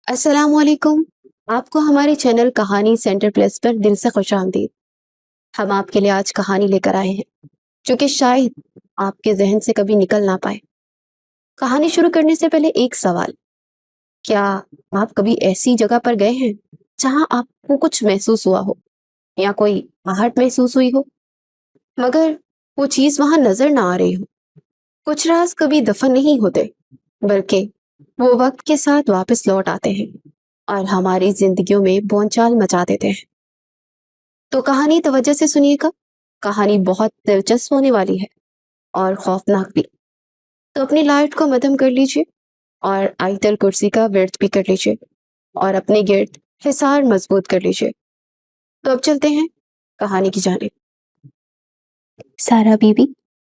السلام علیکم۔ آپ کو ہمارے چینل کہانی سینٹر پلس پر دل سے خوش آمدید۔ ہم آپ کے لیے آج کہانی لے کر آئے ہیں جو کہ شاید آپ کے ذہن سے کبھی نکل نہ پائے۔ کہانی شروع کرنے سے پہلے ایک سوال، کیا آپ کبھی ایسی جگہ پر گئے ہیں جہاں آپ کو کچھ محسوس ہوا ہو یا کوئی آہٹ محسوس ہوئی ہو مگر وہ چیز وہاں نظر نہ آ رہی ہو؟ کچھ راز کبھی دفن نہیں ہوتے بلکہ وہ وقت کے ساتھ واپس لوٹ آتے ہیں اور ہماری زندگیوں میں بونچال مچا دیتے ہیں۔ تو کہانی توجہ سے سنیے گا، کہانی بہت دلچسپ ہونے والی ہے اور خوفناک بھی۔ تو اپنی لائٹ کو مدھم کر لیجیے اور آئیتل کرسی کا ورد بھی کر لیجیے اور اپنے گرد حصار مضبوط کر لیجیے۔ تو اب چلتے ہیں کہانی کی جانب۔ سارا بی بی،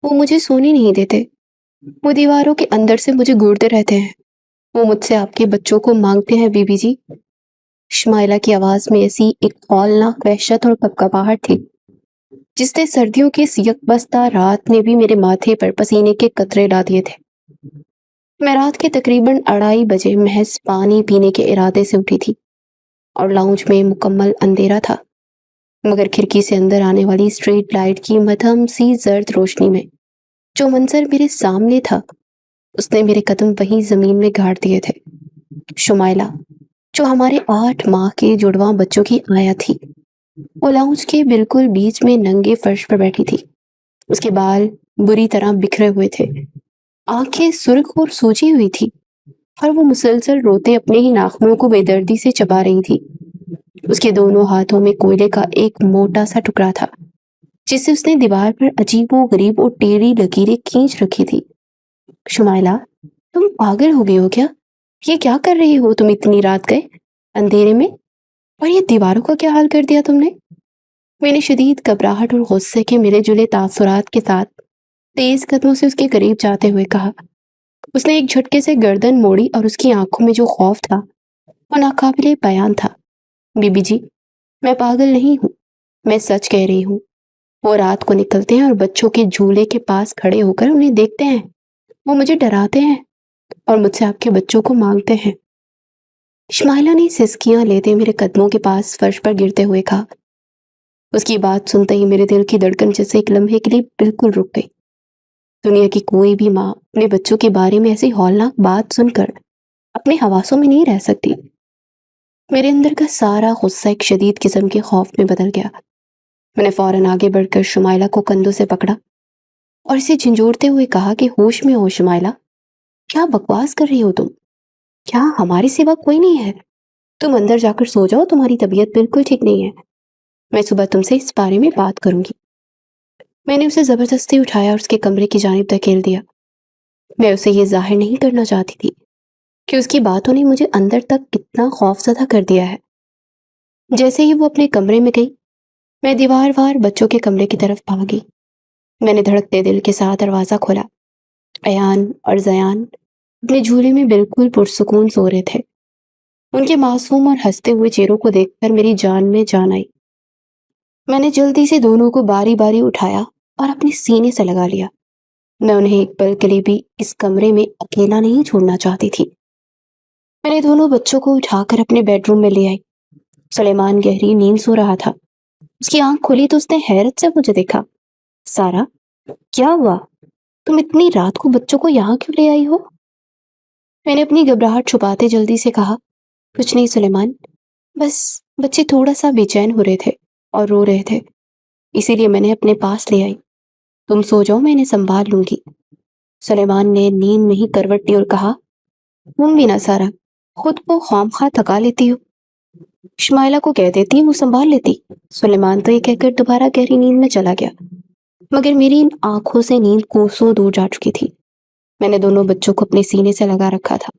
وہ مجھے سونے نہیں دیتے، وہ دیواروں کے اندر سے مجھے گھورتے رہتے ہیں، وہ مجھ سے آپ کے بچوں کو مانگتے ہیں بی بی جی۔ شمائلہ کی آواز میں ایسی ایک ہولناک وحشت اور کپکپاہٹ تھی جس نے سردیوں کی سیک بستہ رات میں بھی میرے ماتھے پر پسینے کے قطرے لا دیے تھے۔ میں رات کے تقریباً 2:30 محض پانی پینے کے ارادے سے اٹھی تھی اور لاؤنج میں مکمل اندھیرا تھا، مگر کھڑکی سے اندر آنے والی اسٹریٹ لائٹ کی مدھم سی زرد روشنی میں جو منظر میرے سامنے تھا اس نے میرے قدم وہیں زمین میں گاڑ دیے تھے۔ شمائلہ، جو ہمارے 8 ماہ کے جڑواں بچوں کی آیا تھی، وہ لاؤنج کے بالکل بیچ میں ننگے فرش پر بیٹھی تھی۔ اس کے بال بری طرح بکھرے ہوئے تھے، آنکھیں سرخ اور سوجی ہوئی تھی اور وہ مسلسل روتے اپنے ہی ناخنوں کو بے دردی سے چبا رہی تھی۔ اس کے دونوں ہاتھوں میں کوئلے کا ایک موٹا سا ٹکڑا تھا جسے اس نے دیوار پر عجیب و غریب اور ٹیڑھی لکیریں کھینچ رکھی تھی۔ شمائلہ، تم پاگل ہو گئے ہو کیا؟ یہ کیا کر رہی ہو تم اتنی رات گئے اندھیرے میں؟ اور یہ دیواروں کا کیا حال کر دیا تم نے؟ میں نے شدید گھبراہٹ اور غصے کے ملے جلے تاثرات کے ساتھ تیز قدموں سے اس کے قریب جاتے ہوئے کہا۔ اس نے ایک جھٹکے سے گردن موڑی اور اس کی آنکھوں میں جو خوف تھا وہ ناقابل بیان تھا۔ بی بی جی، میں پاگل نہیں ہوں، میں سچ کہہ رہی ہوں۔ وہ رات کو نکلتے ہیں اور بچوں کے جھولے کے پاس کھڑے ہو کر انہیں دیکھتے ہیں، وہ مجھے ڈراتے ہیں اور مجھ سے آپ کے بچوں کو مانگتے ہیں۔ شمائلہ نے سسکیاں لیتے میرے قدموں کے پاس فرش پر گرتے ہوئے کہا۔ اس کی بات سنتے ہی میرے دل کی دھڑکن جیسے ایک لمحے کے لیے بالکل رک گئی۔ دنیا کی کوئی بھی ماں اپنے بچوں کے بارے میں ایسی ہولناک بات سن کر اپنے حواسوں میں نہیں رہ سکتی۔ میرے اندر کا سارا غصہ ایک شدید قسم کے خوف میں بدل گیا۔ میں نے فوراً آگے بڑھ کر شمائلہ کو کندھوں سے پکڑا اور اسے جھنجھوڑتے ہوئے کہا کہ ہوش میں ہو شمائلہ، کیا بکواس کر رہی ہو تم؟ کیا ہمارے سوا کوئی نہیں ہے؟ تم اندر جا کر سو جاؤ، تمہاری طبیعت بالکل ٹھیک نہیں ہے، میں صبح تم سے اس بارے میں بات کروں گی۔ میں نے اسے زبردستی اٹھایا اور اس کے کمرے کی جانب دھکیل دیا۔ میں اسے یہ ظاہر نہیں کرنا چاہتی تھی کہ اس کی باتوں نے مجھے اندر تک کتنا خوف زدہ کر دیا ہے۔ جیسے ہی وہ اپنے کمرے میں گئی، میں دیوار وار بچوں کے کمرے کی طرف بھاگی۔ میں نے دھڑکتے دل کے ساتھ دروازہ کھولا۔ ایان اور زیان اپنے جھولے میں بالکل پرسکون سو رہے تھے۔ ان کے معصوم اور ہنستے ہوئے چہروں کو دیکھ کر میری جان میں جان آئی۔ میں نے جلدی سے دونوں کو باری باری اٹھایا اور اپنے سینے سے لگا لیا۔ میں انہیں ایک پل کے لیے بھی اس کمرے میں اکیلا نہیں چھوڑنا چاہتی تھی۔ میں نے دونوں بچوں کو اٹھا کر اپنے بیڈ روم میں لے آئی۔ سلیمان گہری نیند سو رہا تھا۔ اس کی آنکھ کھلی تو اس نے حیرت سے مجھے دیکھا۔ سارا، کیا ہوا؟ تم اتنی رات کو بچوں کو یہاں کیوں لے آئی ہو؟ میں نے اپنی گھبراہٹ چھپاتے جلدی سے کہا، کچھ نہیں سلیمان، بس بچے تھوڑا سا بے چین ہو رہے تھے اور رو رہے تھے، اسی لیے میں نے اپنے پاس لے آئی۔ تم سو جاؤ، میں انہیں سنبھال لوں گی۔ سلیمان نے نیند میں ہی کروٹ لی اور کہا، تم بھی نہ سارا، خود کو خواہ تھکا لیتی ہو، شمائلہ کو کہہ دیتی وہ سنبھال لیتی۔ سلیمان تو یہ کہہ کر دوبارہ گہری نیند میں چلا گیا، مگر میری ان آنکھوں سے نیند کوسوں دور جا چکی تھی۔ میں نے دونوں بچوں کو اپنے سینے سے لگا رکھا تھا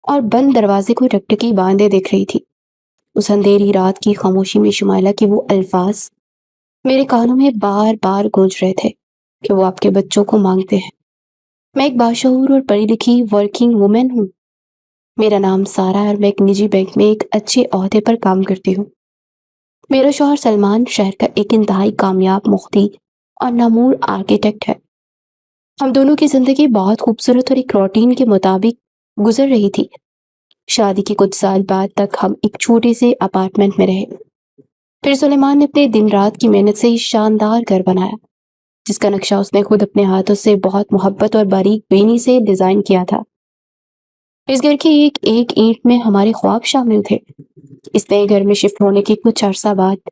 اور بند دروازے کو ٹکٹکی باندھے دیکھ رہی تھی۔ اس اندھیری رات کی خاموشی میں شمائلہ کے وہ الفاظ میرے کانوں میں بار بار گونج رہے تھے کہ وہ آپ کے بچوں کو مانگتے ہیں۔ میں ایک باشعور اور پڑھی لکھی ورکنگ وومن ہوں، میرا نام سارا ہے اور میں ایک نجی بینک میں ایک اچھے عہدے پر کام کرتی ہوں۔ میرا شوہر سلمان شہر کا ایک انتہائی کامیاب مختی اور نامور آرکیٹیکٹ ہے۔ ہم دونوں کی زندگی بہت خوبصورت اور ایک روٹین کے مطابق گزر رہی تھی، شادی کے کچھ سال بعد تک ہم ایک چھوٹے سے اپارٹمنٹ میں رہے۔ پھر سلیمان نے اپنے دن رات کی محنت سے شاندار گھر بنایا، جس کا نقشہ اس نے خود اپنے ہاتھوں سے بہت محبت اور باریک بینی سے ڈیزائن کیا تھا۔ اس گھر کی ایک ایک اینٹ میں ہمارے خواب شامل تھے۔ اس نئے گھر میں شفٹ ہونے کے کچھ عرصہ بعد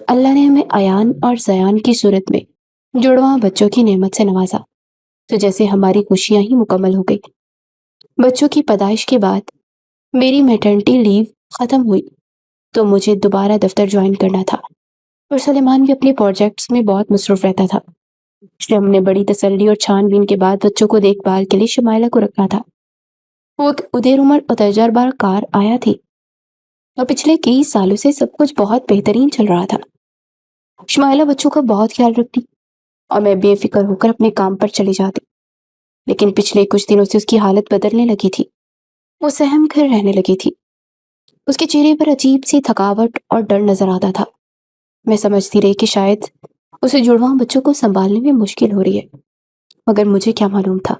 اللہ نے ہمیں ایان اور زیان کی صورت میں جڑواں بچوں کی نعمت سے نوازا، تو جیسے ہماری خوشیاں ہی مکمل ہو گئی۔ بچوں کی پیدائش کے بعد میری میٹرنٹی لیو ختم ہوئی تو مجھے دوبارہ دفتر جوائن کرنا تھا، اور سلیمان بھی اپنے پروجیکٹس میں بہت مصروف رہتا تھا، اس لیے ہم نے بڑی تسلی اور چھان بین کے بعد بچوں کو دیکھ بھال کے لیے شمائلہ کو رکھا تھا۔ وہ ایک ادھیر عمر اور تجربہ کار آیا تھی، اور پچھلے کئی سالوں سے سب کچھ بہت بہترین چل رہا تھا۔ شمائلہ بچوں کا بہت خیال رکھتی اور میں بے فکر ہو کر اپنے کام پر چلی جاتی، لیکن پچھلے کچھ دنوں سے اس کی حالت بدلنے لگی تھی۔ وہ سہم کر رہنے لگی تھی، اس کے چہرے پر عجیب سی تھکاوٹ اور ڈر نظر آتا تھا۔ میں سمجھتی رہی کہ شاید اسے جڑواں بچوں کو سنبھالنے میں مشکل ہو رہی ہے، مگر مجھے کیا معلوم تھا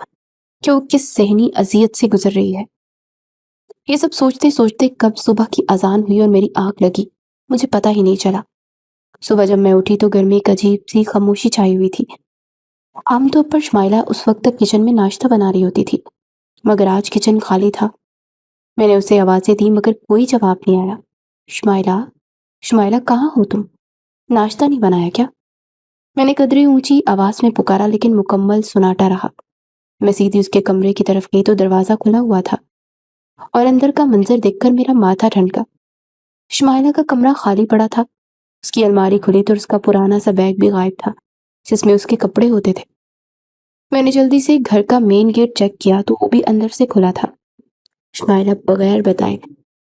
کہ وہ کس ذہنی اذیت سے گزر رہی ہے۔ یہ سب سوچتے سوچتے کب صبح کی اذان ہوئی اور میری آنکھ لگی، مجھے پتہ ہی نہیں چلا۔ صبح جب میں اٹھی تو گھر میں ایک عجیب سی خاموشی چھائی ہوئی تھی۔ عام طور پر شمائلہ اس وقت تک کچن میں ناشتہ بنا رہی ہوتی تھی، مگر آج کچن خالی تھا۔ میں نے اسے آوازیں دی مگر کوئی جواب نہیں آیا۔ شمائلہ، شمائلہ کہاں ہو تم؟ ناشتہ نہیں بنایا کیا؟ میں نے قدرے اونچی آواز میں پکارا، لیکن مکمل سناٹا رہا۔ میں سیدھی اس کے کمرے کی طرف گئی تو دروازہ کھلا ہوا تھا، اور اندر کا منظر دیکھ کر میرا ماتھا ٹھنڈا۔ شمائلہ کا کمرہ خالی پڑا تھا، اس کی الماری کھلی تو اس کا پرانا سا بیگ بھی غائب تھا جس میں اس کے کپڑے ہوتے تھے۔ میں نے جلدی سے گھر کا مین گیٹ چیک کیا تو وہ بھی اندر سے کھلا تھا۔ شمائلہ بغیر بتائے،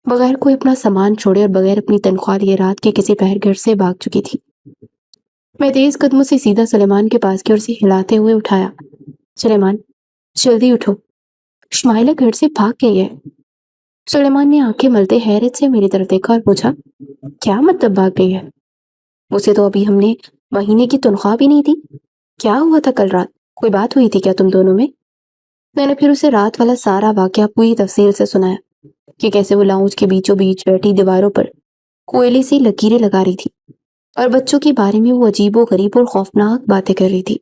بغیر کوئی اپنا سامان چھوڑے اور بغیر اپنی تنخواہ لیے رات کے کسی پہر گھر سے بھاگ چکی تھی۔ میں تیز قدموں سے سیدھا سلیمان کے پاس گیا اور اسے ہلاتے ہوئے اٹھایا۔ سلیمان، جلدی اٹھو، شمائلہ گھر سے بھاگ گئی ہے۔ سلیمان نے آنکھیں ملتے حیرت سے میری طرف دیکھا اور پوچھا، کیا مطلب بھاگ گئی ہے؟ اسے تو ابھی ہم نے مہینے کی تنخواہ بھی نہیں دی۔ کیا ہوا تھا کل رات؟ کوئی بات ہوئی تھی کیا تم دونوں میں؟ میں نے پھر اسے رات والا سارا واقعہ پوری تفصیل سے سنایا کہ کیسے وہ لاؤنج کے بیچوں بیچ بیٹھی دیواروں پر کوئلے سے لکیریں لگا رہی تھی اور بچوں کے بارے میں وہ عجیب و غریب اور خوفناک باتیں کر رہی تھی۔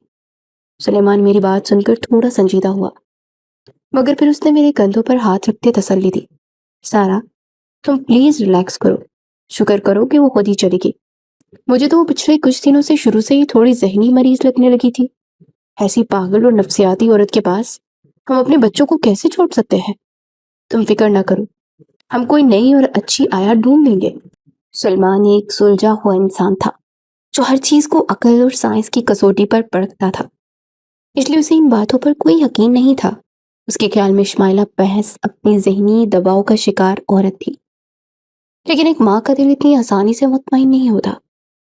سلیمان میری بات سن کر تھوڑا سنجیدہ ہوا، مگر پھر اس نے میرے کندھوں پر ہاتھ رکھتے تسلی دی۔ سارا، تم پلیز ریلیکس کرو، شکر کرو کہ وہ خود ہی چلی گئی۔ مجھے تو وہ پچھلے کچھ دنوں سے شروع سے ہی تھوڑی ذہنی مریض لگنے لگی تھی۔ ایسی پاگل اور نفسیاتی عورت کے پاس ہم اپنے بچوں کو کیسے چھوڑ سکتے ہیں؟ تم فکر نہ کرو، ہم کوئی نئی اور اچھی آیا ڈھونڈ لیں گے۔ سلمان ایک سلجھا ہوا انسان تھا جو ہر چیز کو عقل اور سائنس کی کسوٹی پر پرکھتا تھا، اس لیے اسے ان باتوں پر کوئی یقین نہیں تھا۔ اس کے خیال میں شمائلہ بحث اپنی ذہنی دباؤ کا شکار عورت تھی، لیکن ایک ماں کا دل اتنی آسانی سے مطمئن نہیں ہوتا۔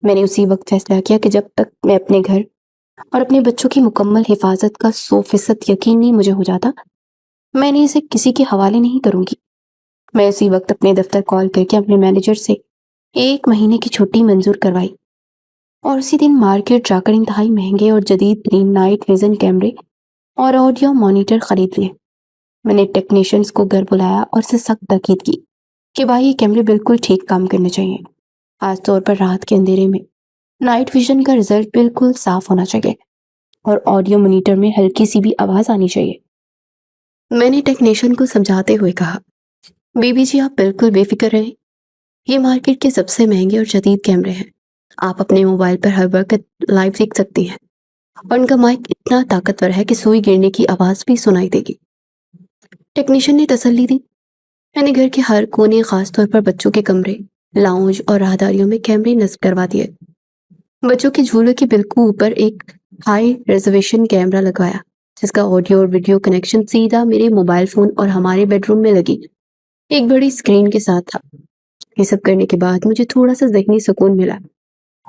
میں نے اسی وقت فیصلہ کیا کہ جب تک میں اپنے گھر اور اپنے بچوں کی مکمل حفاظت کا 100% یقین نہیں مجھے ہو جاتا، میں نے اسے کسی کے حوالے نہیں کروں گی۔ میں اسی وقت اپنے دفتر کال کر کے اپنے مینیجر سے 1 مہینے کی چھٹی منظور کروائی، اور اسی دن مارکیٹ جا کر انتہائی مہنگے اور جدید ترین نائٹ ویژن کیمرے اور آڈیو مانیٹر خرید لیے۔ میں نے ٹیکنیشینز کو گھر بلایا اور اسے سخت تاکید کی کہ بھائی یہ کیمرے بالکل ٹھیک کام کرنے چاہیے، خاص طور پر رات کے اندھیرے میں نائٹ ویژن کا رزلٹ بالکل صاف ہونا چاہیے، اور آڈیو مانیٹر میں ہلکی سی بھی آواز آنی چاہیے۔ میں نے ٹیکنیشین کو سمجھاتے ہوئے کہا، بی بی جی، آپ بالکل بے فکر رہیں، یہ مارکیٹ کے سب سے مہنگے اور جدید کیمرے ہیں۔ آپ اپنے موبائل پر ہر وقت لائیو دیکھ سکتی ہیں، اور ان کا مائک اتنا طاقتور ہے کہ سوئی گرنے کی آواز بھی سنائی دے گی۔ ٹیکنیشین نے تسلی دی۔ میں نے گھر کے ہر کونے، خاص طور پر بچوں کے کمرے، لاؤنج اور راہداریوں میں کیمرے نصب کروا دیے۔ بچوں کے جھولے کے بالکل اوپر ایک ہائی ریزولیوشن کیمرہ لگایا جس کا آڈیو اور ویڈیو کنیکشن سیدھا میرے موبائل فون اور ہمارے بیڈ روم میں لگی ایک بڑی اسکرین کے ساتھ تھا۔ یہ سب کرنے کے بعد مجھے تھوڑا سا ذہنی سکون ملا،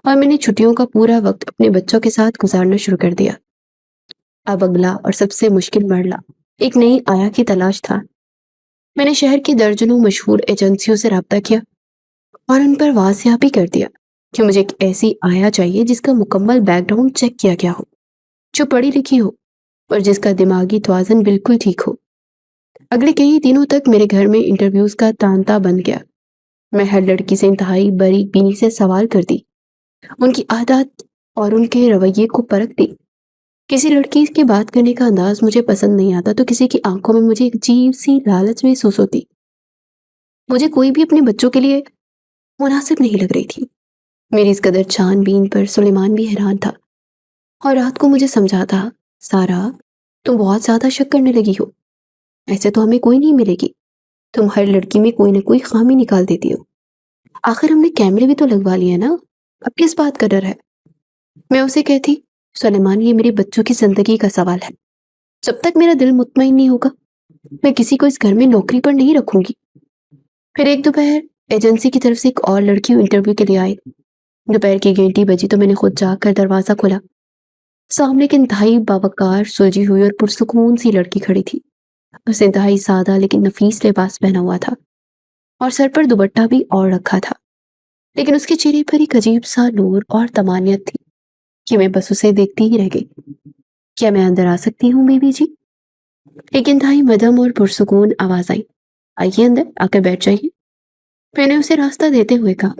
اور میں نے چھٹیوں کا پورا وقت اپنے بچوں کے ساتھ گزارنا شروع کر دیا۔ اب اگلا اور سب سے مشکل مرحلہ ایک نئی آیا کی تلاش تھا۔ میں نے شہر کی درجنوں مشہور ایجنسیوں سے رابطہ کیا اور ان پر واضح بھی کر دیا کہ مجھے ایک ایسی آیا چاہیے جس کا مکمل بیک گراؤنڈ چیک کیا گیا ہو، جو پڑھی لکھی ہو اور جس کا دماغی توازن بالکل ٹھیک ہو۔ اگلے کئی دنوں تک میرے گھر میں انٹرویوز کا تانتا بن گیا۔ میں ہر لڑکی سے انتہائی باریک بینی سے سوال کرتی، ان کی عادات اور ان کے رویے کو پرکھتی۔ کسی لڑکی کے بات کرنے کا انداز مجھے پسند نہیں آتا تو کسی کی آنکھوں میں مجھے ایک عجیب سی لالچ محسوس ہوتی۔ مجھے کوئی بھی اپنے بچوں کے لیے مناسب نہیں لگ رہی تھی۔ میری اس قدر چھان بین پر سلیمان بھی حیران تھا اور رات کو مجھے سمجھاتا، سارا تم بہت زیادہ شک کرنے لگی ہو، ایسے تو ہمیں کوئی نہیں ملے گی، تم ہر لڑکی میں کوئی نہ کوئی خامی نکال دیتی ہو، آخر ہم نے کیمرے بھی تو لگوا لیے نا، اب کس بات کا ڈر ہے؟ میں اسے کہتی، سلیمان یہ میرے بچوں کی زندگی کا سوال ہے، جب تک میرا دل مطمئن نہیں ہوگا میں کسی کو اس گھر میں نوکری پر نہیں رکھوں گی۔ پھر ایک دوپہر ایجنسی کی طرف سے ایک اور لڑکی انٹرویو کے لیے آئی۔ دوپہر کی 1 بجی تو میں نے خود جا کر دروازہ کھولا۔ سامنے ایک انتہائی باوقار، سلجھی ہوئی اور پرسکون سی لڑکی کھڑی تھی۔ اس نے انتہائی سادہ لیکن نفیس لباس پہنا ہوا تھا اور سر پر دوپٹہ بھی اوڑھ رکھا تھا، لیکن اس کے چہرے پر ایک عجیب سا نور اور طمانینت تھی کہ میں بس اسے دیکھتی ہی رہ گئی۔ کیا میں اندر آ سکتی ہوں بیبی جی؟ ایک انتہائی مدھم اور پرسکون آواز آئی۔ آئیے اندر، آ کر بیٹھ جائیے۔ میں نے اسے راستہ دیتے ہوئے کہا۔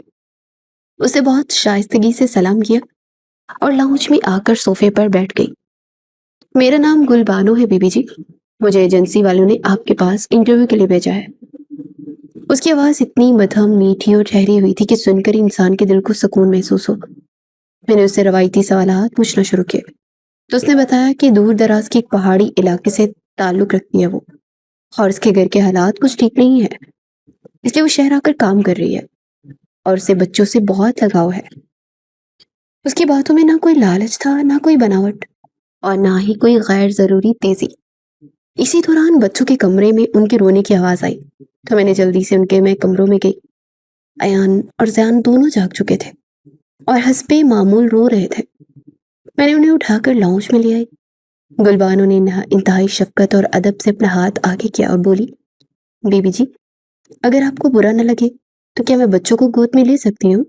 اسے بہت شائستگی سے سلام کیا اور لاؤنج میں آ کر صوفے پر بیٹھ گئی۔ میرا نام گل بانو ہے بیبی جی، مجھے ایجنسی والوں نے آپ کے پاس انٹرویو کے لیے بھیجا ہے۔ اس کی آواز اتنی مدھم، میٹھی اور ٹھہری ہوئی تھی کہ سن کر انسان کے دل کو سکون محسوس ہو۔ میں نے اس سے روایتی سوالات پوچھنا شروع کیے تو اس نے بتایا کہ دور دراز کے ایک پہاڑی علاقے سے تعلق رکھتی ہے وہ، اور اس کے گھر کے حالات کچھ ٹھیک نہیں ہے، اس لیے وہ شہر آ کر کام کر رہی ہے اور اسے بچوں سے بہت لگاؤ ہے۔ اس کی باتوں میں نہ کوئی لالچ تھا، نہ کوئی بناوٹ، اور نہ ہی کوئی غیر ضروری تیزی۔ اسی دوران بچوں کے کمرے میں ان کے رونے کی آواز آئی تو میں نے جلدی سے ان کے کمروں میں گئی۔ ایان اور زیان دونوں جاگ چکے تھے اور حسب معمول رو رہے تھے۔ میں نے انہیں اٹھا کر لاؤنج میں لے آئی۔ گلبانو نے انتہائی شفقت اور ادب سے اپنا ہاتھ آگے کیا اور بولی، بیبی جی اگر آپ کو برا نہ لگے تو کیا میں بچوں کو گود میں لے سکتی ہوں؟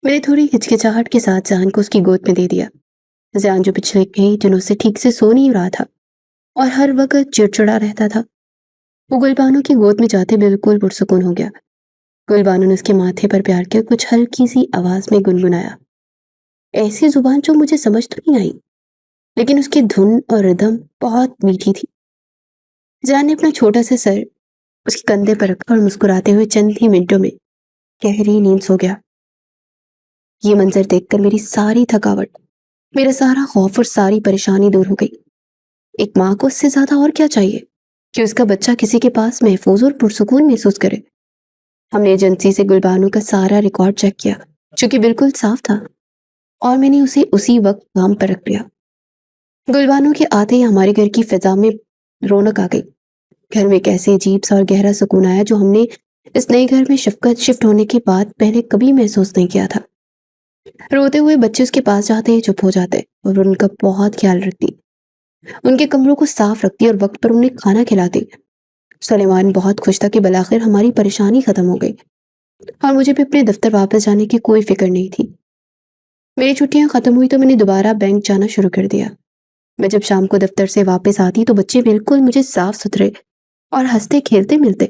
میں نے تھوڑی ہچکچاہٹ کے ساتھ زیان کو اس کی گود میں دے دیا۔ زیان جو پچھلے کئی دنوں سے ٹھیک سے سو نہیں رہا تھا اور ہر وقت چڑچڑا رہتا تھا، وہ گلبانو کی گود میں جاتے بالکل پرسکون ہو گیا۔ گلبانو نے اس کے ماتھے پر پیار کیا، کچھ ہلکی سی آواز میں گنگنایا، ایسی زبان جو مجھے سمجھ تو نہیں آئی، لیکن اس کی دھن اور ردم بہت میٹھی تھی۔ زیان نے اپنا چھوٹا سا سر اس کے کندھے پر رکھا اور مسکراتے ہوئے چند ہی منٹوں میں گہری نیند سو گیا۔ یہ منظر دیکھ کر میری ساری تھکاوٹ، میرا سارا خوف اور ساری پریشانی دور ہو گئی۔ ایک ماں کو اس سے زیادہ اور کیا چاہیے کہ اس کا بچہ کسی کے پاس محفوظ اور پرسکون محسوس کرے۔ ہم نے ایجنسی سے گلبانو کا سارا ریکارڈ چیک کیا جو کہ بالکل صاف تھا، اور میں نے اسے اسی وقت کام پر رکھ لیا۔ گلبانو کے آتے ہی ہمارے گھر کی فضا میں رونق آ گئی۔ گھر میں ایک ایسے عجیب سا اور گہرا سکون آیا جو ہم نے اس نئے گھر میں شفٹ ہونے کے بعد پہلے کبھی محسوس نہیں کیا تھا۔ روتے ہوئے بچے اس کے پاس جاتے ہی چپ ہو جاتے اور ان کا بہت خیال رکھتی، ان کے کمروں کو صاف رکھتی اور وقت پر انہیں کھانا کھلاتی۔ سلیمان بہت خوش تھا کہ بالآخر ہماری پریشانی ختم ہو گئی اور مجھے بھی اپنے دفتر واپس جانے کی کوئی فکر نہیں تھی۔ میری چھٹیاں ختم ہوئی تو میں نے دوبارہ بینک جانا شروع کر دیا۔ میں جب شام کو دفتر سے واپس آتی تو بچے بالکل مجھے صاف ستھرے اور ہنستے کھیلتے ملتے۔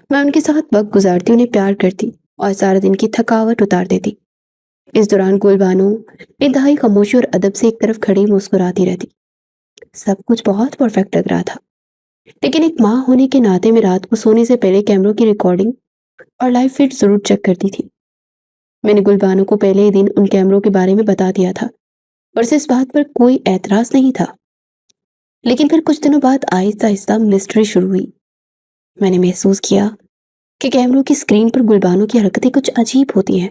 میں ان کے ساتھ وقت گزارتی، انہیں پیار کرتی اور سارا دن کی تھکاوٹ اتار دیتی۔ اس دوران گلبانو انتہائی خاموشی اور ادب سے ایک طرف کھڑی مسکراتی رہتی۔ سب کچھ بہت پرفیکٹ لگ رہا تھا، لیکن ایک ماں ہونے کے ناطے میں رات کو سونے سے پہلے کیمروں کی ریکارڈنگ اور لائیو فیڈ ضرور چیک کرتی تھی۔ میں نے گلبانو کو پہلے ہی دن ان کیمروں کے بارے میں بتا دیا تھا اور اسے اس بات پر کوئی اعتراض نہیں تھا، لیکن پھر کچھ دنوں بعد آہستہ آہستہ مسٹری شروع ہوئی۔ میں نے محسوس کیا کہ کیمروں کی اسکرین پر گلبانو کی حرکتیں کچھ عجیب ہوتی ہیں۔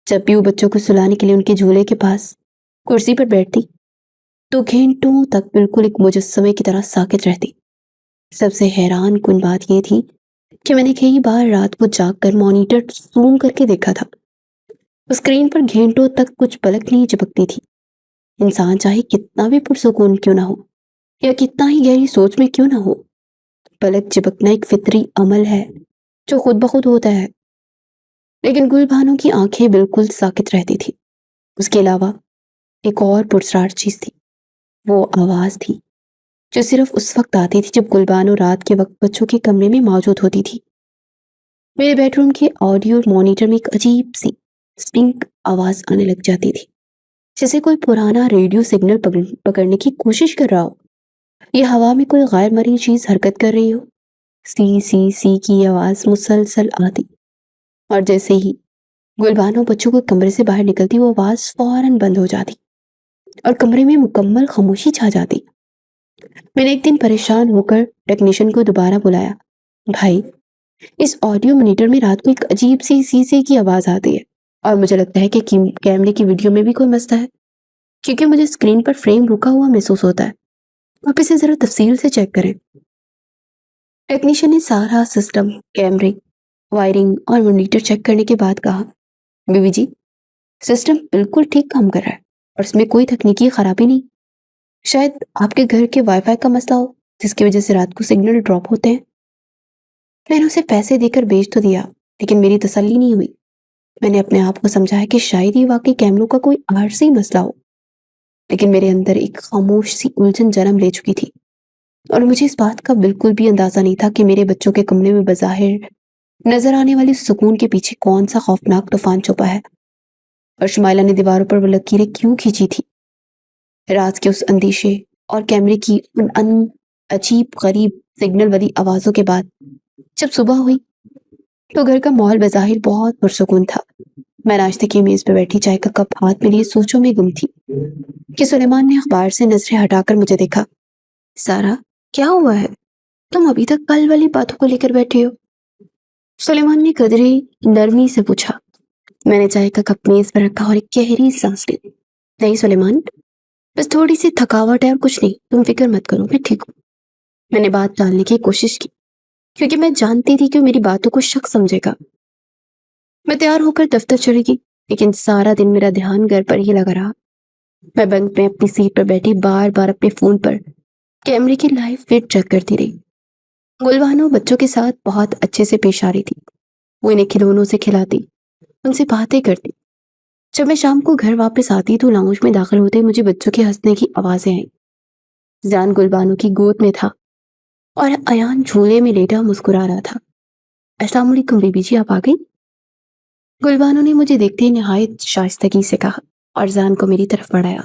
جب بھی وہ بچوں کو سلانے کے لیے ان کے جھولے کے پاس کرسی پر بیٹھتی تو گھنٹوں تک بالکل ایک مجسمے کی طرح ساکت رہتی۔ سب سے حیران کن بات یہ تھی کہ میں نے کئی بار رات کو جاگ کر مانیٹر زوم کر کے دیکھا تھا، اسکرین پر گھنٹوں تک کچھ پلک نہیں جھپکتی تھی۔ انسان چاہے کتنا بھی پرسکون کیوں نہ ہو یا کتنا ہی گہری سوچ میں کیوں نہ ہو، پلک جھپکنا ایک فطری عمل ہے جو خود بخود ہوتا ہے، لیکن گلبانو کی آنکھیں بالکل ساکت رہتی تھی۔ اس کے علاوہ ایک اور پرسرار چیز تھی، وہ آواز تھی۔ جو صرف اس وقت آتی تھی جب گلبانو رات کے وقت بچوں کے کمرے میں موجود ہوتی تھی۔ میرے بیڈ روم کے آڈیو مانیٹر میں ایک عجیب سی اسپنک آواز آنے لگ جاتی تھی، جیسے کوئی پرانا ریڈیو سگنل پکڑنے کی کوشش کر رہا ہو، یا ہوا میں کوئی غیر مرئی چیز حرکت کر رہی ہو۔ سی سی سی کی آواز مسلسل آتی، اور جیسے ہی گلبانو بچوں کو کمرے سے باہر نکلتی وہ آواز فوراً بند ہو جاتی اور کمرے میں مکمل خاموشی چھا جاتی۔ میں نے ایک دن پریشان ہو کر ٹیکنیشین کو دوبارہ بلایا۔ بھائی، اس آڈیو مانیٹر میں رات کو ایک عجیب سی سی سی کی آواز آتی ہے، اور مجھے لگتا ہے کہ کیمرے کی ویڈیو میں بھی کوئی مسئلہ ہے، کیونکہ مجھے اسکرین پر فریم رکا ہوا محسوس ہوتا ہے۔ آپ اسے ذرا تفصیل سے چیک کریں۔ ٹیکنیشین نے سارا سسٹم، کیمرے، وائرنگ اور مانیٹر چیک کرنے کے بعد کہا، بیوی جی، سسٹم بالکل ٹھیک کام کر رہا ہے اور اس میں کوئی تکنیکی خرابی نہیں۔ شاید آپ کے گھر کے وائی فائی کا مسئلہ ہو، جس کی وجہ سے رات کو سگنل ڈراپ ہوتے ہیں۔ میں نے اسے پیسے دے کر بیچ تو دیا، لیکن میری تسلی نہیں ہوئی۔ میں نے اپنے آپ کو سمجھایا کہ شاید یہ واقعی کیمروں کا کوئی عارضی مسئلہ ہو، لیکن میرے اندر ایک خاموش سی الجھن جنم لے چکی تھی، اور مجھے اس بات کا بالکل بھی اندازہ نہیں تھا کہ میرے بچوں کے کمرے میں بظاہر نظر آنے والی سکون کے پیچھے کون سا خوفناک طوفان چھپا ہے، اور شمائلہ نے دیواروں پر وہ لکیریں کیوں کھینچی تھی۔ رات کے اس اندیشے اور کیمرے کی ان عجیب غریب سگنل والی آوازوں کے بعد جب صبح ہوئی تو گھر کا ماحول بظاہر بہت پرسکون تھا۔ میں ناشتے کی میز پہ بیٹھی چائے کا کپ ہاتھ میں لیے سوچوں میں گم تھی کہ سلیمان نے اخبار سے نظریں ہٹا کر مجھے دیکھا۔ سارا، کیا ہوا ہے؟ تم ابھی تک کل والی باتوں کو لے کر بیٹھے ہو؟ سلیمان نے قدرے نرمی سے پوچھا۔ میں نے چائے کا کپ میز پر رکھا اور ایک گہری سانس لی۔ نہیں سلیمان، بس تھوڑی سی تھکاوٹ ہے اور کچھ نہیں، تم فکر مت کرو، میں ٹھیک ہوں۔ میں نے بات ٹالنے کی کوشش کی، کیونکہ میں جانتی تھی کہ میری باتوں کو شک سمجھے گا۔ میں تیار ہو کر دفتر چلی گئی، لیکن سارا دن میرا دھیان گھر پر ہی لگا رہا۔ میں بنک میں اپنی سیٹ پر بیٹھی بار بار اپنے فون پر کیمرے کی لائیو فیڈ چیک کرتی رہی۔ گلبانو بچوں کے ساتھ بہت اچھے سے پیش آ رہی تھی۔ وہ انہیں کھلونوں سے کھلاتی، ان سے باتیں کرتی۔ جب میں شام کو گھر واپس آتی تو لاؤنج میں داخل ہوتے مجھے بچوں کے ہنسنے کی آوازیں آئیں۔ زیان گلبانو کی گود میں تھا اور ایان جھولے میں لیٹا مسکرا رہا تھا۔ السلام علیکم بیبی جی، آپ آ گئی؟ گلبانو نے مجھے دیکھتے ہی نہایت شائستگی سے کہا اور زیان کو میری طرف بڑھایا۔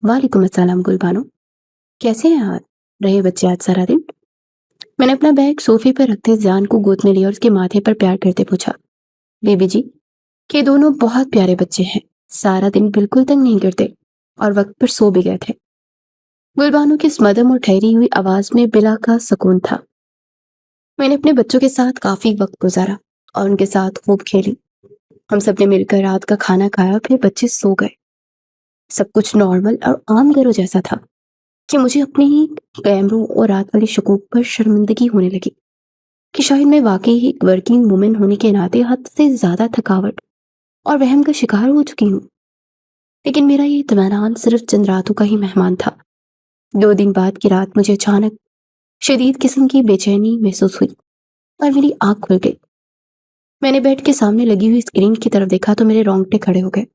وعلیکم السلام گلبانو، کیسے ہیں آپ رہے بچے آج سارا دن؟ میں نے اپنا بیگ صوفے پر رکھتے زیان کو گود میں لیا اور اس کے ماتھے پر پیار کرتے پوچھا۔ بیبی جی، کہ دونوں بہت پیارے بچے ہیں، سارا دن بالکل تنگ نہیں کرتے اور وقت پر سو بھی گئے تھے۔ گلبانو کی اس مدھم اور ٹھہری ہوئی آواز میں بلا کا سکون تھا۔ میں نے اپنے بچوں کے ساتھ کافی وقت گزارا اور ان کے ساتھ خوب کھیلی۔ ہم سب نے مل کر رات کا کھانا کھایا، پھر بچے سو گئے۔ سب کچھ نارمل اور عام گھروں جیسا تھا کہ مجھے اپنے ہی کیمروں اور رات والی شکوک پر شرمندگی ہونے لگی کہ شاید میں واقعی ایک ورکنگ وومن ہونے کے ناطے حد سے زیادہ تھکاوٹ اور وہم کا شکار ہو چکی ہوں۔ لیکن میرا یہ اطمینان صرف چند راتوں کا ہی مہمان تھا۔ 2 دن بعد کی رات مجھے اچانک شدید قسم کی بے چینی محسوس ہوئی اور میری آنکھ کھل گئی۔ میں نے بیڈ کے سامنے لگی ہوئی اسکرین کی طرف دیکھا تو میرے رونگٹے کھڑے ہو گئے۔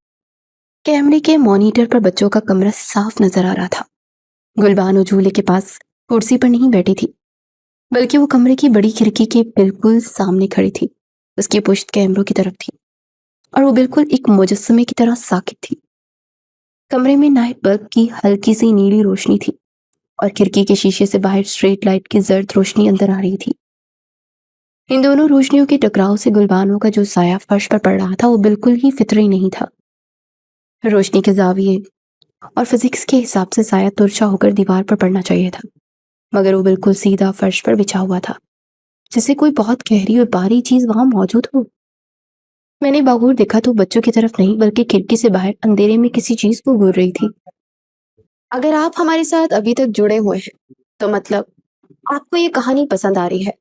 کیمرے کے مانیٹر پر بچوں کا کمرہ صاف نظر آ رہا تھا۔ گلبانو جھولے کے پاس کرسی پر نہیں بیٹھی تھی، بلکہ وہ کمرے کی بڑی کھڑکی کے بالکل سامنے کھڑی تھی۔ اس کی پشت کیمروں کی طرف تھی اور وہ بالکل ایک مجسمے کی طرح ساکت تھی۔ کمرے میں نائٹ بلب کی ہلکی سی نیلی روشنی تھی اور کھڑکی کے شیشے سے باہر اسٹریٹ لائٹ کی زرد روشنی اندر آ رہی تھی۔ ان دونوں روشنیوں کے ٹکراؤ سے گلبانو کا جو سایہ فرش پر پڑ رہا تھا وہ بالکل ہی فطری نہیں تھا۔ روشنی کے زاویے اور فزکس کے حساب سے سایہ ترچھا ہو کر دیوار پر پڑنا چاہیے تھا، مگر وہ بالکل سیدھا فرش پر بچھا ہوا تھا، جیسے کوئی بہت گہری اور باری چیز وہاں موجود ہو۔ میں نے باغور دیکھا تو بچوں کی طرف نہیں بلکہ کھڑکی سے باہر اندھیرے میں کسی چیز کو گھور رہی تھی۔ اگر آپ ہمارے ساتھ ابھی تک جڑے ہوئے ہیں تو مطلب آپ کو یہ کہانی پسند آ رہی ہے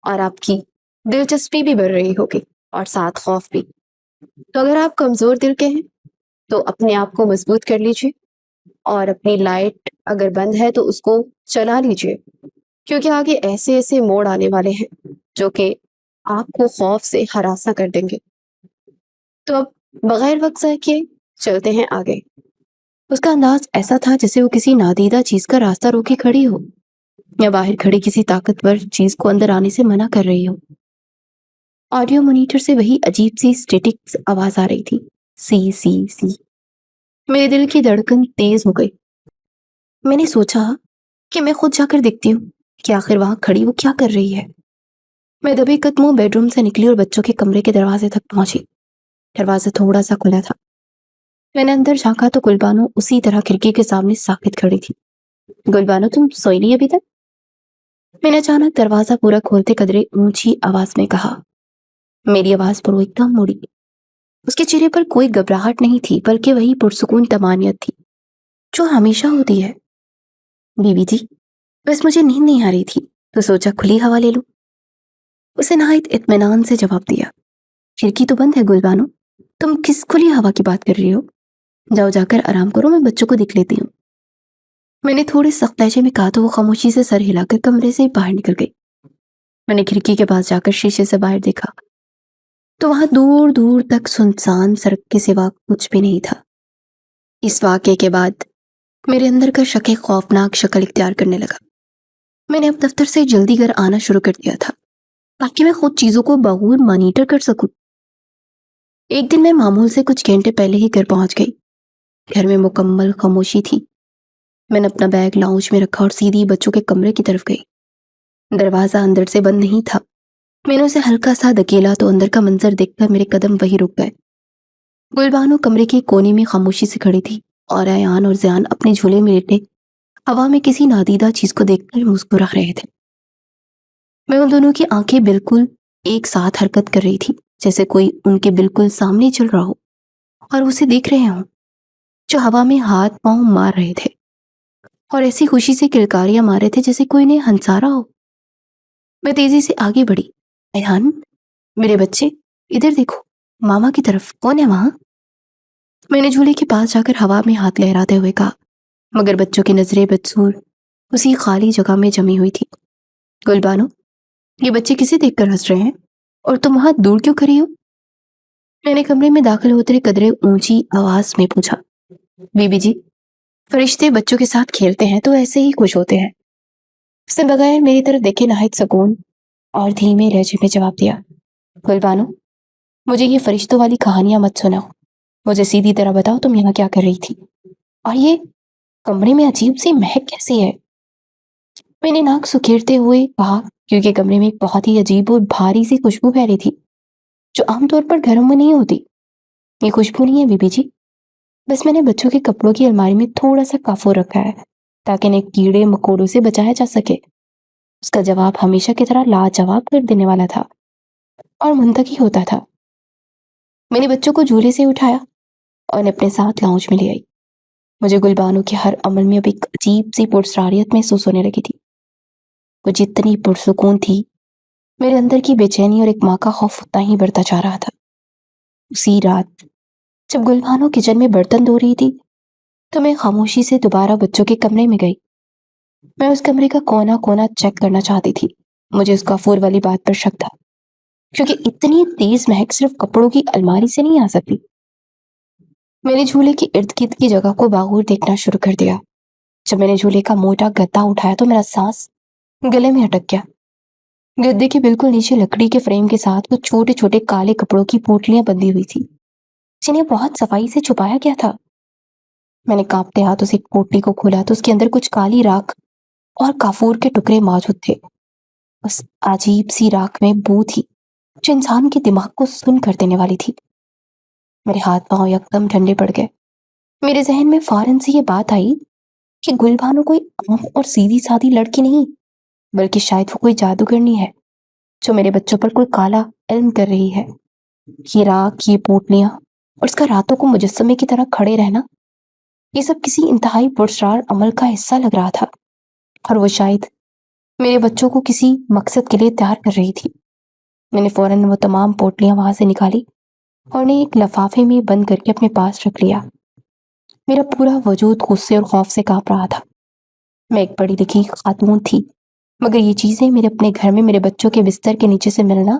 اور آپ کی دلچسپی بھی بڑھ رہی ہوگی اور ساتھ خوف بھی۔ تو اگر آپ کمزور دل کے ہیں تو اپنے آپ کو مضبوط کر لیجیے اور اپنی لائٹ اگر بند ہے تو اس کو چلا لیجیے، کیونکہ آگے ایسے ایسے موڑ آنے والے ہیں جو کہ آپ کو خوف سے ہراساں کر دیں گے۔ تو اب بغیر وقت ضائع کیے چلتے ہیں آگے۔ اس کا انداز ایسا تھا جیسے وہ کسی نادیدہ چیز کا راستہ روکے کھڑی ہو یا باہر کھڑی کسی طاقتور چیز کو اندر آنے سے منع کر رہی ہو۔ آڈیو مانیٹر سے وہی عجیب سی اسٹیٹک آواز آ رہی تھی، سی سی سی۔ میرے دل کی دھڑکن تیز ہو گئی۔ میں نے سوچا کہ میں خود جا کر دیکھتی ہوں کہ آخر وہاں کھڑی وہ کیا کر رہی ہے۔ میں دبے قدموں بیڈ روم سے نکلی اور بچوں کے کمرے کے دروازے تک پہنچی۔ دروازہ تھوڑا سا کھلا تھا۔ میں نے اندر جھانکا تو گلبانو اسی طرح کھڑکی کے سامنے ساکت کھڑی تھی۔ گلبانو، تم سوئی نہیں ابھی تک؟ میں نے اچانک دروازہ پورا کھولتے قدرے اونچی آواز میں کہا۔ میری آواز پر وہ ایک دم مڑی۔ اس کے چہرے پر کوئی گھبراہٹ نہیں تھی بلکہ وہی پرسکون طمانینت تھی جو ہمیشہ ہوتی ہے۔ بی بی جی، بس مجھے نیند نہیں آ رہی تھی تو سوچا کھلی ہوا لے لوں۔ اسے نہایت اطمینان سے جواب دیا۔ کھڑکی تو بند ہے گلبانو، تم کس کھلی ہوا کی بات کر رہی ہو؟ جاؤ جا کر آرام کرو، میں بچوں کو دیکھ لیتی ہوں۔ میں نے تھوڑے سخت لہجے میں کہا تو وہ خاموشی سے سر ہلا کر کمرے سے باہر نکل گئی۔ میں نے کھڑکی کے پاس جا کر شیشے سے باہر دیکھا تو وہاں دور دور تک سنسان سڑک کے سوا کچھ بھی نہیں تھا۔ اس واقعے کے بعد میرے اندر کا شک ایک خوفناک شکل اختیار کرنے لگا۔ میں نے اب دفتر سے جلدی گھر آنا شروع کر دیا تھا تاکہ میں خود چیزوں کو بغور مانیٹر کر سکوں۔ ایک دن میں معمول سے کچھ گھنٹے پہلے ہی گھر پہنچ گئی۔ گھر میں مکمل خاموشی تھی۔ میں نے اپنا بیگ لاؤنج میں رکھا اور سیدھی بچوں کے کمرے کی طرف گئی۔ دروازہ اندر سے بند نہیں تھا۔ میں نے اسے ہلکا سا دھکیلا تو اندر کا منظر دیکھ کر میرے قدم وہی رک گئے۔ گلبانو کمرے کے کونے میں خاموشی سے کھڑی تھی اور ایان اور زیان اپنے جھولے میں لیٹے ہوا میں کسی نادیدہ چیز کو دیکھ کر مسکرا رہے تھے۔ میں ان دونوں کی آنکھیں بالکل ایک ساتھ حرکت کر رہی تھی، جیسے کوئی ان کے بالکل سامنے چل رہا ہو اور اسے دیکھ رہے ہوں، جو ہوا میں ہاتھ پاؤں مار رہے تھے اور ایسی خوشی سے کلکاریاں مار رہے تھے جیسے کوئی انہیں ہنسا رہا ہو۔ میں تیزی سے آگے بڑھی۔ ایان، میرے بچے، ادھر دیکھو، ماما کی طرف، کون ہے وہاں؟ میں نے جھولے کے پاس جا کر ہوا میں ہاتھ لہراتے ہوئے کہا، مگر بچوں کی نظریں بدسور اسی خالی جگہ میں جمی ہوئی تھی۔ گلبانو، یہ بچے کسے دیکھ کر ہنس رہے ہیں اور تم وہاں دور کیوں کھڑی ہو؟ میں نے کمرے میں داخل ہوتے قدرے اونچی آواز میں پوچھا۔ بی بی جی، فرشتے بچوں کے ساتھ کھیلتے ہیں تو ایسے ہی خوش ہوتے ہیں۔ اس نے بغیر میری طرف دیکھے نہایت سکون اور دھیمے لہجے میں جواب دیا۔ گلبانو، مجھے یہ فرشتوں والی کہانیاں مت سناؤ، مجھے سیدھی طرح بتاؤ تم یہاں کیا کر رہی تھی اور یہ کمرے میں عجیب سی مہک کیسی ہے؟ میں نے ناک سکیڑتے ہوئے کہا، کیونکہ کمرے میں ایک بہت ہی عجیب اور بھاری سی خوشبو پھیلی تھی جو عام طور پر گھروں میں نہیں ہوتی۔ یہ خوشبو نہیں ہے بی بی جی، بس میں نے بچوں کے کپڑوں کی الماری میں تھوڑا سا کافور رکھا ہے تاکہ انہیں کیڑے مکوڑوں سے بچایا جا سکے۔ اس کا جواب ہمیشہ کی طرح لاجواب کر دینے والا تھا اور منطقی ہوتا تھا۔ میں نے بچوں کو جھولے سے اٹھایا اور انہیں اپنے ساتھ لاؤنج میں لے آئی۔ مجھے گلبانو کے ہر عمل میں اب ایک عجیب سی پرسراریت محسوس ہونے لگی تھی۔ وہ جتنی پرسکون تھی، میرے اندر کی بے چینی اور ایک ماں کا خوف اتنا ہی بڑھتا جا رہا تھا۔ اسی رات جب گلبانو کچن میں برتن دھو رہی تھی تو میں خاموشی سے دوبارہ بچوں کے کمرے میں گئی۔ میں اس کمرے کا کونا کونا چیک کرنا چاہتی تھی۔ مجھے اس کافور والی بات پر شک تھا، کیونکہ اتنی تیز مہک صرف کپڑوں کی الماری سے نہیں آ سکتی۔ میں نے جھولے کے ارد گرد کی جگہ کو باغور دیکھنا شروع کر دیا۔ جب میں نے جھولے کا موٹا گدا اٹھایا تو میرا سانس گلے میں اٹک گیا۔ گدے کے بالکل نیچے لکڑی کے فریم کے ساتھ وہ چھوٹے چھوٹے کالے کپڑوں کی پوٹلیاں بندھی ہوئی تھی جنہیں بہت صفائی سے چھپایا گیا تھا۔ میں نے کانپتے ہاتھ اس ایک پوٹلی کو کھولا تو اس کے اندر کچھ کالی راکھ اور کافور کے ٹکڑے موجود تھے۔ اس عجیب سی راکھ میں بو تھی جو انسان کے دماغ کو سن کر دینے والی تھی۔ میرے ہاتھ پاؤں یکدم ٹھنڈے پڑ گئے۔ میرے ذہن میں فوراً سے یہ بات آئی کہ گلبانو کوئی عام اور سیدھی سادھی لڑکی نہیں، بلکہ شاید وہ کوئی جادوگرنی ہے جو میرے بچوں پر کوئی کالا علم کر رہی ہے۔ یہ راکھ، یہ پوٹلیاں اور اس کا راتوں کو مجسمے کی طرح کھڑے رہنا، یہ سب کسی انتہائی پراسرار عمل کا حصہ لگ رہا تھا، اور وہ شاید میرے بچوں کو کسی مقصد کے لیے تیار کر رہی تھی۔ میں نے فوراً وہ تمام پوٹلیاں وہاں سے نکالی اور انہیں ایک لفافے میں بند کر کے اپنے پاس رکھ لیا۔ میرا پورا وجود غصے اور خوف سے کانپ رہا تھا۔ میں ایک پڑھی لکھی خاتون تھی، مگر یہ چیزیں میرے اپنے گھر میں میرے بچوں کے بستر کے نیچے سے ملنا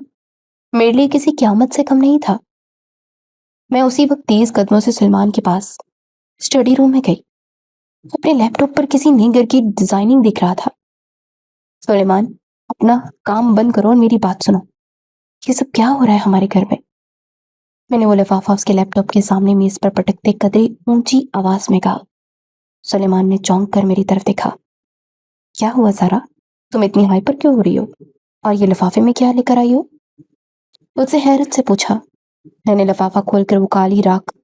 میرے لیے کسی قیامت سے کم نہیں تھا۔ میں اسی وقت تیز قدموں سے سلمان کے پاس اسٹڈی روم میں گئی، اپنے لیپ ٹاپ پر کسی نئے گھر کی ڈیزائننگ دیکھ رہا تھا۔ سلیمان، اپنا کام بند کرو اور میری بات سنو، یہ سب کیا ہو رہا ہے ہمارے گھر میں نے وہ لفافہ اس کے لیپ ٹاپ کے سامنے میز پر پٹکتے قدرے اونچی آواز میں کہا۔ سلیمان نے چونک کر میری طرف دیکھا۔ کیا ہوا سارا؟ تم اتنی ہائپر کیوں ہو رہی ہو؟ اور یہ لفافے میں کیا لے کر آئی ہو؟ اس سے حیرت سے پوچھا۔ میں نے لفافہ کھول کر وہ کالی راکھ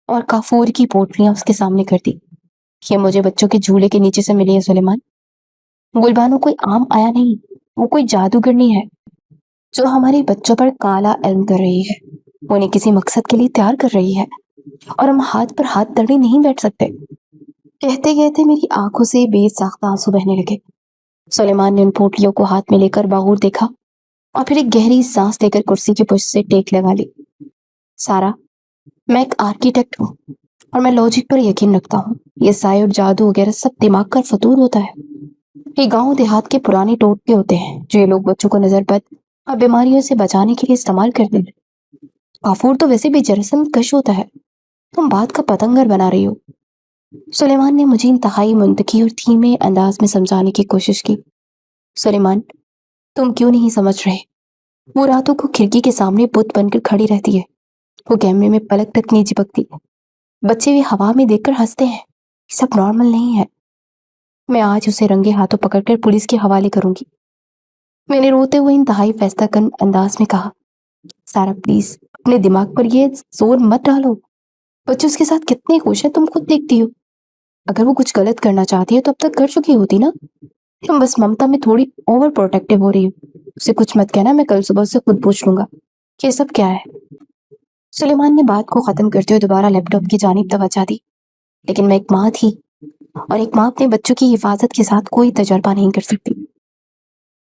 اور کافور کی پوٹلیاں اس کے سامنے کر دی۔ یہ مجھے بچوں کے جھولے کے نیچے سے ملی ہے سلیمان۔ گلبانو کوئی عام آیا نہیں، وہ کوئی جادوگرنی ہے جو ہمارے بچوں پر کالا علم کر رہی ہے، انہیں کسی مقصد کے لیے تیار کر رہی ہے، اور ہم ہاتھ پر ہاتھ دھرے نہیں بیٹھ سکتے۔ کہتے کہتے میری آنکھوں سے بے ساختہ آنسو بہنے لگے۔ سلیمان نے ان پوٹلیوں کو ہاتھ میں لے کر باہر دیکھا اور پھر ایک گہری سانس لے کر کرسی کی پشت سے ٹیک لگا لی۔ سارا، میں ایک آرکیٹیکٹ ہوں اور میں لاجک پر یقین رکھتا ہوں۔ یہ سائے اور جادو وغیرہ سب دماغ کا فطور ہوتا ہے۔ یہ گاؤں دیہات کے پرانے ٹوٹکے ہوتے ہیں جو یہ لوگ بچوں کو نظر بد اور بیماریوں سے بچانے کے لیے استعمال کرتے ہیں۔ کافور تو ویسے بھی جراثیم کش ہوتا ہے، تم بات کا پتنگر بنا رہی ہو۔ سلیمان نے مجھے انتہائی منطقی اور دھیمے انداز میں سمجھانے کی کوشش کی۔ سلیمان، تم کیوں نہیں سمجھ رہے؟ وہ راتوں کو کھڑکی کے سامنے بت بن کر کھڑی رہتی ہے، وہ کیمرے میں پلک تک نہیں چپکتی، بچے بھی ہوا میں دیکھ کر ہنستے ہیں۔ یہ سب نارمل نہیں ہے۔ میں آج اسے رنگے ہاتھوں پکڑ کر پولیس کے حوالے کروں گی، میں نے روتے ہوئے انتہائی فیصلہ کن انداز میں کہا۔ سارا پلیز اپنے دماغ پر یہ زور مت ڈالو، بچے اس کے ساتھ کتنے خوش ہیں تم خود دیکھتی ہو۔ اگر وہ کچھ غلط کرنا چاہتی ہے تو اب تک کر چکی ہوتی نا۔ تم بس ممتا میں تھوڑی اوور پروٹیکٹیو ہو رہی ہو۔ اسے کچھ مت کہنا، میں کل صبح سے خود پوچھ لوں گا کہ یہ سب کیا ہے۔ سلیمان نے بات کو ختم کرتے ہوئے دوبارہ لیپ ٹاپ کی جانب توجہ دی۔ لیکن میں ایک ماں تھی، اور ایک ماں اپنے بچوں کی حفاظت کے ساتھ کوئی تجربہ نہیں کر سکتی۔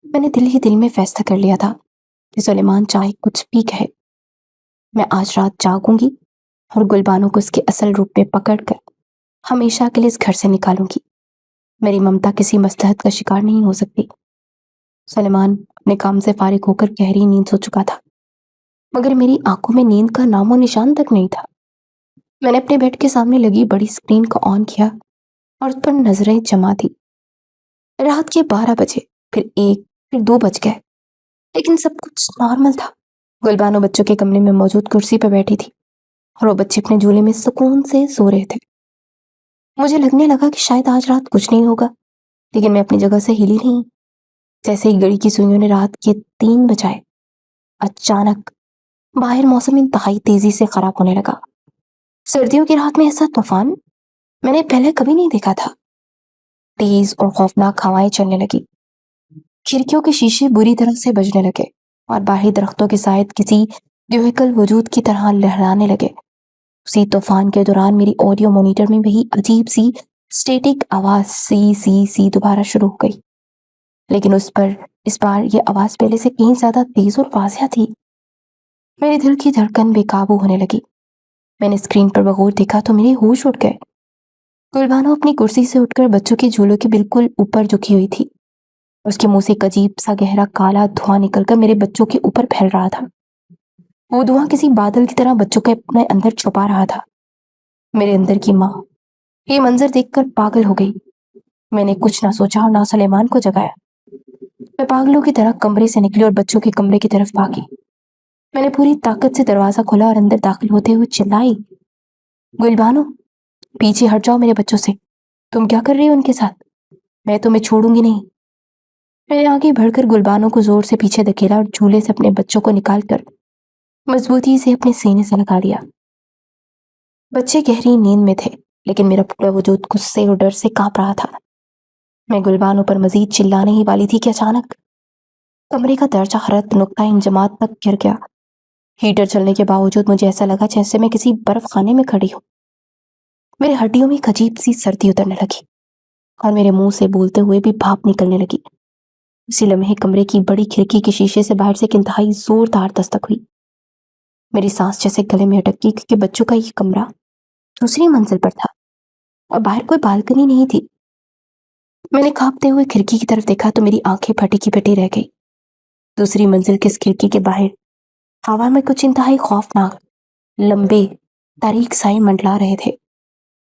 میں نے دل ہی دل میں فیصلہ کر لیا تھا کہ سلیمان چاہے کچھ بھی کہے، میں آج رات جاگوں گی اور گلبانو کو اس کے اصل روپ میں پکڑ کر ہمیشہ کے لیے اس گھر سے نکالوں گی۔ میری ممتا کسی مصلحت کا شکار نہیں ہو سکتی۔ سلیمان اپنے کام سے فارغ ہو کر گہری نیند سو چکا تھا، مگر میری آنکھوں میں نیند کا نام و نشان تک نہیں تھا۔ میں نے اپنے بیڈ کے سامنے لگی بڑی اسکرین کو آن کیا اور اس پر نظریں جما دی۔ رات کے 12 بجے، پھر 1، پھر 2 بج گئے، لیکن سب کچھ نارمل تھا۔ گلبانو بچوں کے کمرے میں موجود کرسی پہ بیٹھی تھی اور وہ بچے اپنے جھولے میں سکون سے سو رہے تھے۔ مجھے لگنے لگا کہ شاید آج رات کچھ نہیں ہوگا، لیکن میں اپنی جگہ سے ہلی نہیں۔ جیسے ہی گھڑی کی سوئیوں نے رات کے 3 بجائے، اچانک باہر موسم انتہائی تیزی سے خراب ہونے لگا۔ سردیوں کی رات میں ایسا طوفان میں نے پہلے کبھی نہیں دیکھا تھا۔ تیز اور خوفناک ہوائیں چلنے لگی، کھڑکیوں کے شیشے بری طرح سے بجنے لگے اور باہری درختوں کے سائے کسی دیوہیکل وجود کی طرح لہرانے لگے۔ اسی طوفان کے دوران میری آڈیو مانیٹر میں وہی عجیب سی اسٹیٹک آواز سی سی سی دوبارہ شروع ہو گئی، لیکن اس بار یہ آواز پہلے سے کہیں زیادہ تیز اور واضح تھی۔ میرے دل کی دھڑکن بے قابو ہونے لگی۔ میں نے اسکرین پر بغور دیکھا تو میرے ہوش اڑ گئے۔ گلبانو اپنی کرسی سے اٹھ کر بچوں کے جھولوں کے بالکل اوپر جھکی ہوئی تھی۔ اس کے منہ سے ایک عجیب سا گہرا کالا دھواں نکل کر میرے بچوں کے اوپر پھیل رہا تھا۔ وہ دھواں کسی بادل کی طرح بچوں کے اپنے اندر چھپا رہا تھا۔ میرے اندر کی ماں یہ منظر دیکھ کر پاگل ہو گئی۔ میں نے کچھ نہ سوچا اور نہ سلیمان کو جگایا۔ میں پاگلوں کی طرح کمرے سے نکلی اور بچوں کے کمرے کی طرف بھاگی۔ میں نے پوری طاقت سے دروازہ کھولا اور اندر داخل ہوتے ہوئے چلائی، گلبانو، پیچھے ہٹ جاؤ میرے بچوں سے، تم کیا کر رہی ہو ان کے ساتھ؟ میں تمہیں چھوڑوں گی نہیں۔ میں نے آگے بڑھ کر گلبانو کو زور سے پیچھے دھکیلا اور جھولے سے اپنے بچوں کو نکال کر مضبوطی سے اپنے سینے سے لگا لیا۔ بچے گہری نیند میں تھے، لیکن میرا پورا وجود غصے اور ڈر سے کانپ رہا تھا۔ میں گلبانو پر مزید چلانے ہی والی تھی کہ اچانک کمرے کا درجہ حرارت نقطہ انجماد تک گر گیا۔ ہیٹر چلنے کے باوجود مجھے ایسا لگا جیسے میں کسی برف خانے میں کھڑی ہوں۔ میرے ہڈیوں میں ایک عجیب سی سردی اترنے لگی اور میرے منہ سے بولتے ہوئے بھی بھاپ نکلنے لگی۔ اسی لمحے کمرے کی بڑی کھڑکی کے شیشے سے باہر سے ایک انتہائی زوردار دستک ہوئی۔ میری سانس جیسے گلے میں اٹک گئی کیونکہ بچوں کا یہ کمرہ دوسری منزل پر تھا اور باہر کوئی بالکنی نہیں تھی۔ میں نے کانپتے ہوئے کھڑکی کی طرف دیکھا تو میری آنکھیں پھٹی کی پھٹی رہ گئی۔ دوسری منزل کے اس کھڑکی کے باہر ہوا میں کچھ انتہائی خوفناک لمبے تاریک سائے منڈلا رہے تھے۔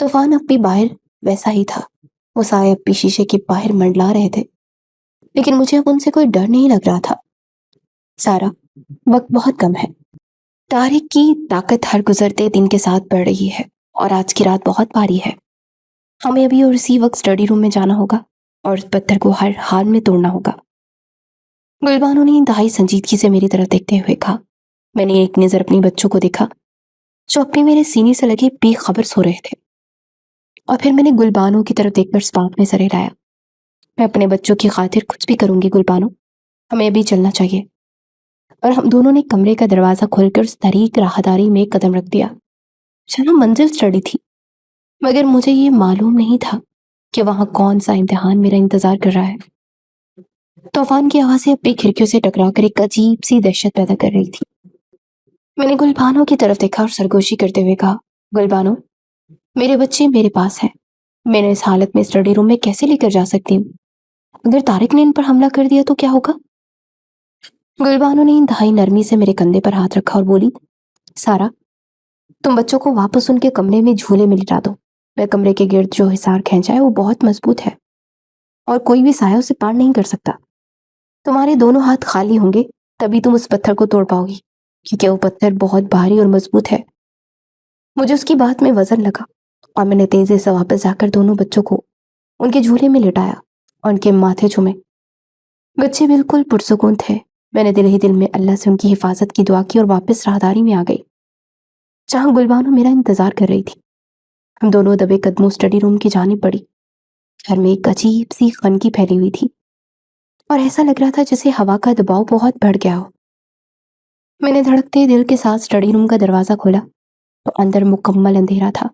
طوفان اب بھی باہر ویسا ہی تھا، وہ سائے اب بھی شیشے کے باہر منڈلا رہے تھے، لیکن مجھے اب ان سے کوئی ڈر نہیں لگ رہا تھا۔ سارا، وقت بہت کم ہے، طارق کی طاقت ہر گزرتے دن کے ساتھ بڑھ رہی ہے اور آج کی رات بہت بھاری ہے۔ ہمیں ابھی اور اسی وقت اسٹڈی روم میں جانا ہوگا اور اس پتھر کو ہر حال میں توڑنا ہوگا۔ گلبانو نے انتہائی سنجیدگی سے میری طرف دیکھتے ہوئے کہا۔ میں نے ایک نظر اپنی بچوں کو دیکھا جو اپنے میرے سینے سے لگے بے خبر سو رہے تھے، اور پھر میں نے گلبانو کی طرف دیکھ کر سپاق میں سر ہلایا۔ میں اپنے بچوں کی خاطر کچھ بھی کروں گی گلبانو، ہمیں ابھی چلنا چاہیے۔ اور ہم دونوں نے کمرے کا دروازہ کھول کر اس طریق راہداری میں قدم رکھ دیا جہاں منزل اسٹڈی تھی، مگر مجھے یہ معلوم نہیں تھا کہ وہاں کون سا امتحان میرا انتظار کر رہا ہے۔ طوفان کی آوازیں اپنی کھڑکیوں سے ٹکرا کر ایک عجیب سی دہشت پیدا کر رہی تھی۔ میں نے گلبانو کی طرف دیکھا اور سرگوشی کرتے ہوئے کہا، گلبانو، میرے بچے میرے پاس ہیں، میں نے اس حالت میں اسٹڈی روم میں کیسے لے کر جا سکتی ہوں؟ اگر طارق نے ان پر حملہ کر دیا تو کیا ہوگا؟ گلبانو نے انتہائی نرمی سے میرے کندھے پر ہاتھ رکھا اور بولی، سارا، تم بچوں کو واپس ان کے کمرے میں جھولے میں لٹا دو۔ میں کمرے کے گرد جو حصار کھینچا ہے وہ بہت مضبوط ہے اور کوئی بھی سایہ اسے پار نہیں کر سکتا۔ تمہارے دونوں ہاتھ خالی ہوں گے تبھی تم اس پتھر کو توڑ پاؤ گی، کیونکہ وہ پتھر بہت بھاری اور مضبوط ہے۔ مجھے اس کی بات میں وزن لگا اور میں نے تیزی سے واپس جا کر دونوں بچوں کو ان کے جھولے میں لٹایا اور ان کے ماتھے چومے۔ بچے بالکل پرسکون تھے۔ میں نے دل ہی دل میں اللہ سے ان کی حفاظت کی دعا کی اور واپس راہداری میں آ گئی جہاں گلبانو میرا انتظار کر رہی تھی۔ ہم دونوں دبے قدموں اسٹڈی روم کی جانب بڑھی۔ گھر میں ایک عجیب سی خنکی پھیلی ہوئی تھی اور ایسا لگ رہا تھا جیسے ہوا کا دباؤ بہت بڑھ گیا ہو۔ میں نے دھڑکتے دل کے ساتھ اسٹڈی روم کا دروازہ کھولا تو اندر مکمل اندھیرا تھا،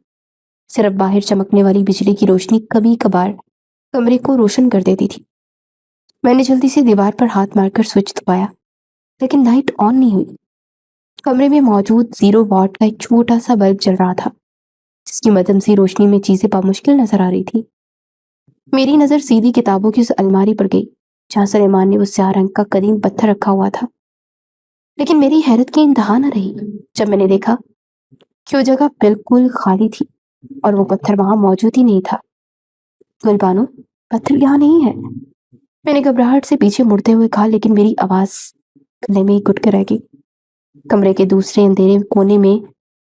صرف باہر چمکنے والی بجلی کی روشنی کبھی کبھار کمرے کو روشن کر دیتی تھی۔ میں نے جلدی سے دیوار پر ہاتھ مار کر سوئچ دبایا، لیکن لائٹ آن نہیں ہوئی۔ کمرے میں موجود 0 واٹ کا ایک چھوٹا سا بلب جل رہا تھا جس کی مدھم سی روشنی میں چیزیں بامشکل نظر آ رہی تھی۔ میری نظر سیدھی کتابوں کی اس الماری پر گئی جہاں سلیمان نے وہ سیاہ رنگ کا قدیم پتھر رکھا ہوا تھا، لیکن میری حیرت کی انتہا نہ رہی جب میں نے دیکھا کہ وہ جگہ بالکل خالی تھی اور وہ پتھر وہاں موجود ہی نہیں تھا۔ گلبانو، پتھر یہاں نہیں ہے، میں نے گھبراہٹ سے پیچھے مڑتے ہوئے کہا، لیکن میری آواز گلے میں ہی گھٹ کے رہ گئی۔ کمرے کے دوسرے اندھیرے کونے میں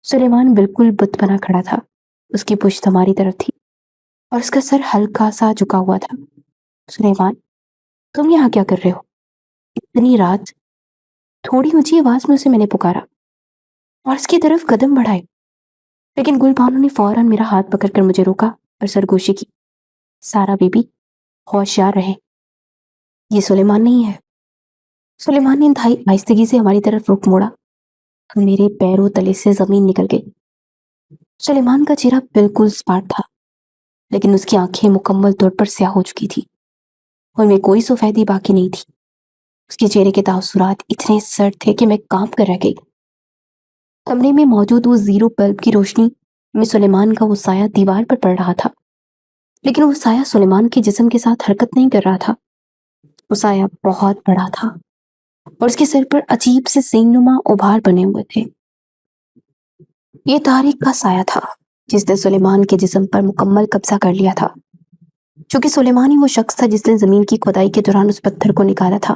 سلیمان بالکل بت بنا کھڑا تھا۔ اس کی پشت ہماری طرف تھی اور اس کا سر ہلکا سا جھکا ہوا تھا۔ سلیمان، تم یہاں کیا کر رہے ہو اتنی رات؟ تھوڑی اونچی آواز میں اسے میں نے پکارا اور اس کی طرف قدم بڑھائے، لیکن گلبانو نے فوراً میرا ہاتھ پکڑ کر مجھے روکا اور سرگوشی کی، سارا بی بی، ہوشیار رہے، یہ سلیمان نہیں ہے۔ سلیمان نے انتہائی آہستگی سے ہماری طرف رخ موڑا، میرے پیروں تلے سے زمین نکل گئی۔ سلیمان کا چہرہ بالکل سپاٹ تھا، لیکن اس کی آنکھیں مکمل طور پر سیاہ ہو چکی تھی، ان میں کوئی سفیدی باقی نہیں تھی۔ اس کے چہرے کے تاثرات اتنے سرد تھے کہ میں کانپ کر رہ گئی۔ کمرے میں موجود وہ 0 بلب کی روشنی میں سلیمان کا وہ سایہ دیوار پر پڑ رہا تھا، لیکن وہ سایہ سلیمان کے جسم کے ساتھ حرکت نہیں کر رہا تھا۔ وہ سایہ بہت بڑا تھا اور اس کے سر پر عجیب سے سینگ نما ابھار بنے ہوئے تھے۔ یہ طارق کا سایہ تھا جس نے سلیمان کے جسم پر مکمل قبضہ کر لیا تھا۔ چونکہ سلیمان ہی وہ شخص تھا جس نے زمین کی کھدائی کے دوران اس پتھر کو نکالا تھا،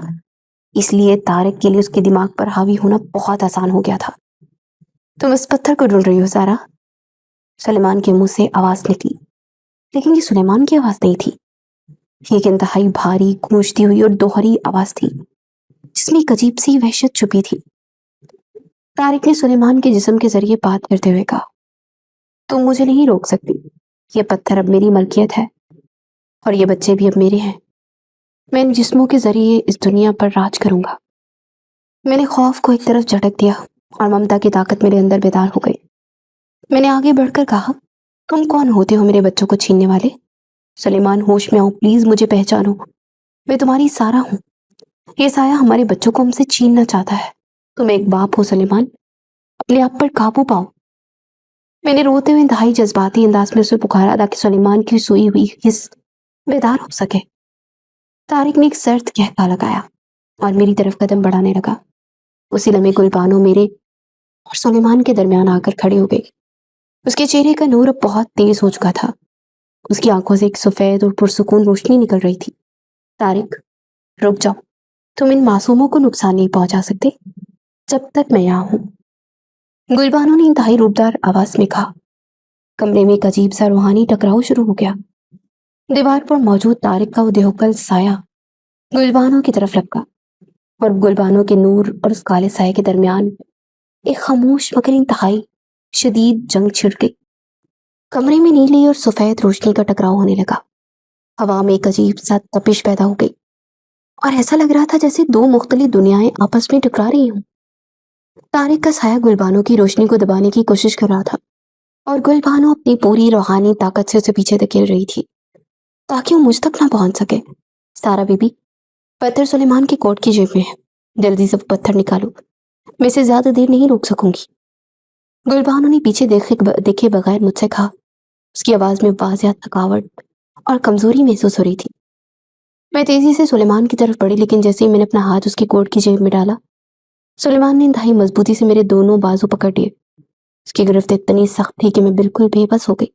اس لیے طارق کے لیے اس کے دماغ پر حاوی ہونا بہت آسان ہو گیا تھا۔ تم اس پتھر کو ڈھونڈ رہی ہو سارا؟ سلیمان کے منہ سے آواز نکلی، لیکن یہ سلیمان کی آواز نہیں تھی۔ یہ ایک انتہائی بھاری، گونجتی ہوئی اور دوہری آواز تھی جس میں ایک عجیب سی وحشت چھپی تھی۔ طارق نے سلیمان کے جسم کے ذریعے بات کرتے ہوئے کہا، تم مجھے نہیں روک سکتی، یہ پتھر اب میری ملکیت ہے اور یہ بچے بھی اب میرے ہیں۔ میں ان جسموں کے ذریعے اس دنیا پر راج کروں گا۔ میں نے خوف کو ایک طرف جھٹک دیا اور ممتا کی طاقت میرے اندر بیدار ہو گئی۔ میں نے آگے بڑھ کر کہا، تم کون ہوتے ہو میرے بچوں کو چھیننے والے؟ سلیمان، ہوش میں آؤ، پلیز مجھے پہچانو، میں تمہاری سارا ہوں۔ یہ سایہ ہمارے بچوں کو ہم سے چھیننا چاہتا ہے۔ تم ایک باپ ہو سلیمان، اپنے آپ پر قابو پاؤ۔ میں نے روتے ہوئے انتہائی جذباتی انداز میں اسے پکارا تاکہ سلیمان کی سوئی ہوئی حس بیدار ہو سکے۔ طارق نے ایک سرد کہکا لگایا اور میری طرف قدم بڑھانے لگا۔ اسی لمحے گلبانو میرے اور سلیمان کے درمیان آ کر کھڑی ہو گئی۔ اس کے چہرے کا نور اب بہت تیز ہو چکا تھا. اس کی آنکھوں سے ایک سفید اور پرسکون روشنی نکل رہی تھی. طارق، رک جاؤ. تم ان معصوموں کو نقصان نہیں پہنچا سکتے جب تک میں یہاں ہوں. گلبانو نے انتہائی روبدار آواز میں کہا. کمرے میں ایک عجیب سا روحانی ٹکراؤ شروع ہو گیا. دیوار پر موجود طارق کا وہ دیوکل سایہ گلبانو کی طرف لپکا اور گلبانو کے نور اور اس کالے سائے کے درمیان ایک خاموش مگر انتہائی شدید جنگ چھڑ گئی. کمرے میں نیلی اور سفید روشنی کا ٹکراؤ ہونے لگا. ہوا میں ایک عجیب سا تپش پیدا ہو گئی اور ایسا لگ رہا تھا جیسے دو مختلف دنیایں آپس میں ٹکرا رہی ہوں. طارق کا سایہ گلبانو کی روشنی کو دبانے کی کوشش کر رہا تھا اور گلبانو اپنی پوری روحانی طاقت سے اسے پیچھے دھکیل رہی تھی تاکہ وہ مجھ تک نہ پہنچ سکے. سارا بی بی، پتھر سلیمان کی کوٹ کی جیب میں ہے. جلدی سے وہ پتھر نکالو. میں اسے زیادہ دیر نہیں روک سکوں گی. گلبانو نے پیچھے دیکھے بغیر مجھ سے کہا. اس کی آواز میں واضح تھکاوٹ اور کمزوری محسوس ہو رہی تھی. میں تیزی سے سلیمان کی طرف بڑھی، لیکن جیسے ہی میں نے اپنا ہاتھ اس کی کوٹ کی جیب میں ڈالا، سلیمان نے انتہائی مضبوطی سے میرے دونوں بازو پکڑ لیے. اس کی گرفت اتنی سخت تھی کہ میں بالکل بے بس ہو گئی.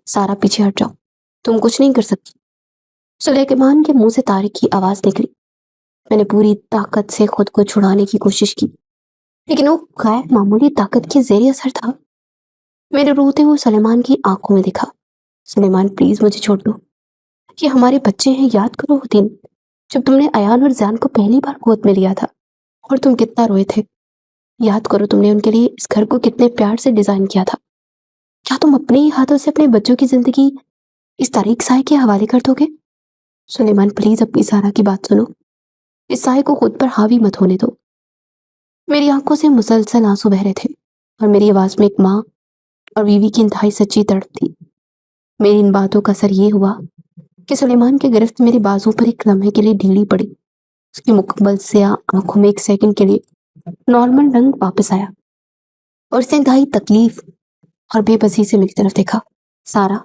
سارا، پیچھے ہٹ جاؤ. تم کچھ نہیں کر سکتی. سلیمان کے منہ سے طارق کی آواز نکلی. میں نے پوری طاقت سے خود کو چھڑانے کی کوشش کی، لیکن وہ غیر معمولی طاقت کے زیر اثر تھا. میرے روتے ہوئے سلیمان کی آنکھوں میں دیکھا. سلیمان، پلیز مجھے چھوڑ دو. یہ ہمارے بچے ہیں. یاد کرو وہ دن جب تم نے ایان اور زیان کو پہلی بار گود میں لیا تھا اور تم کتنا روئے تھے. یاد کرو تم نے ان کے لیے اس گھر کو کتنے پیار سے ڈیزائن کیا تھا. کیا تم اپنے ہی ہاتھوں سے اپنے بچوں کی زندگی اس طریق سائے کے حوالے کر دو گے؟ سلیمان، پلیز اپنی سارا کی بات سنو. اس سائے کو خود پر حاوی مت ہونے دو. میری آنکھوں سے مسلسل آنسو بہ رہے تھے اور میری آواز میں ایک ماں اور بیوی کی انتہائی سچی تڑپ تھی. میری ان باتوں کا اثر یہ ہوا کہ سلیمان کی گرفت میرے بازو پر ایک لمحے کے لیے ڈھیلی پڑی. اس کی مکمل سیاہ آنکھوں میں ایک سیکنڈ کے لیے نارمل رنگ واپس آیا اور اس نے انتہائی تکلیف اور بے بسی سے میری طرف دیکھا. سارا،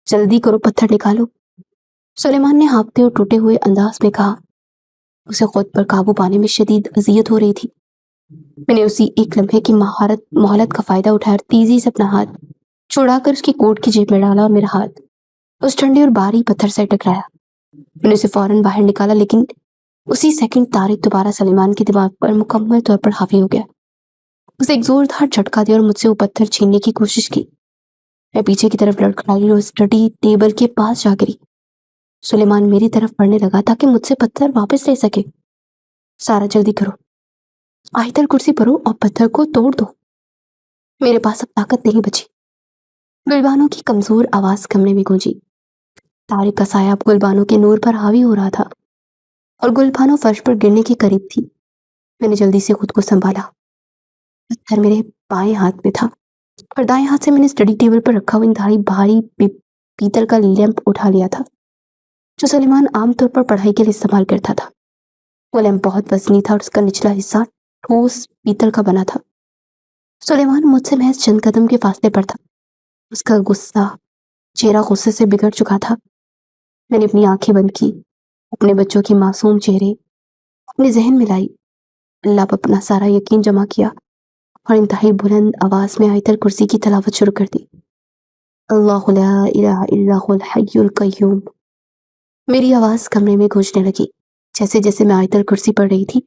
جلدی کرو، پتھر نکالو. سلیمان نے ہانپتے اور ٹوٹے ہوئے انداز میں کہا. اسے خود پر قابو پانے میں شدید اذیت ہو رہی تھی. میں نے اسی ایک لمحے کی مہلت کا فائدہ اٹھایا اور تیزی سے اپنا ہاتھ چھڑا کر اس کی کوٹ کی جیب میں ڈالا اور میرا ہاتھ اس ٹھنڈے اور بھاری پتھر سے ٹکرایا. میں نے اسے فوراً باہر نکالا، لیکن اسی سیکنڈ طارق دوبارہ سلیمان کے دماغ پر مکمل طور پر حاوی ہو گیا. اسے ایک زوردار جھٹکا دیا اور مجھ سے وہ پتھر چھیننے کی کوشش کی. میں پیچھے کی طرف لڑکھڑائی اور اسٹڈی ٹیبل کے پاس جا گری. سلیمان میری طرف بڑھنے لگا تاکہ مجھ سے پتھر واپس لے سکے. سارا، جلدی کرو. آیت الکرسی پڑھو اور پتھر کو توڑ دو. میرے پاس اب طاقت نہیں بچی. گلبانو کی کمزور آواز کمرے میں گونجی. طارق کا سایہ اب گلبانو کے نور پر حاوی ہو رہا تھا اور گلبانو فرش پر گرنے کے قریب تھی. میں نے جلدی سے خود کو سنبھالا. پتھر میرے بائیں ہاتھ میں تھا اور دائیں ہاتھ سے میں نے اسٹڈی ٹیبل پر رکھا ہوا انتہائی بھاری پیتل کا لیمپ اٹھا لیا تھا جو سلیمان عام طور پر پڑھائی کے لیے استعمال کرتا تھا. وہ لیمپ بہت وزنی تھا اور اس کا نچلا حصہ ٹھوس پیتل کا بنا تھا. سلیمان مجھ سے محض چند قدم کے فاصلے پر تھا. اس کا چہرہ غصے سے بگڑ چکا تھا. میں نے اپنی آنکھیں بند کی، اپنے بچوں کی معصوم چہرے اپنے ذہن میں لائی، اللہ پر اپنا سارا یقین جمع کیا اور انتہائی بلند آواز میں آیت الکرسی کی تلاوت شروع کر دی. اللہ لا الہ الا هو الحی القیوم. میری آواز کمرے میں گونجنے لگی. جیسے جیسے میں آیت الکرسی پڑھ رہی تھی،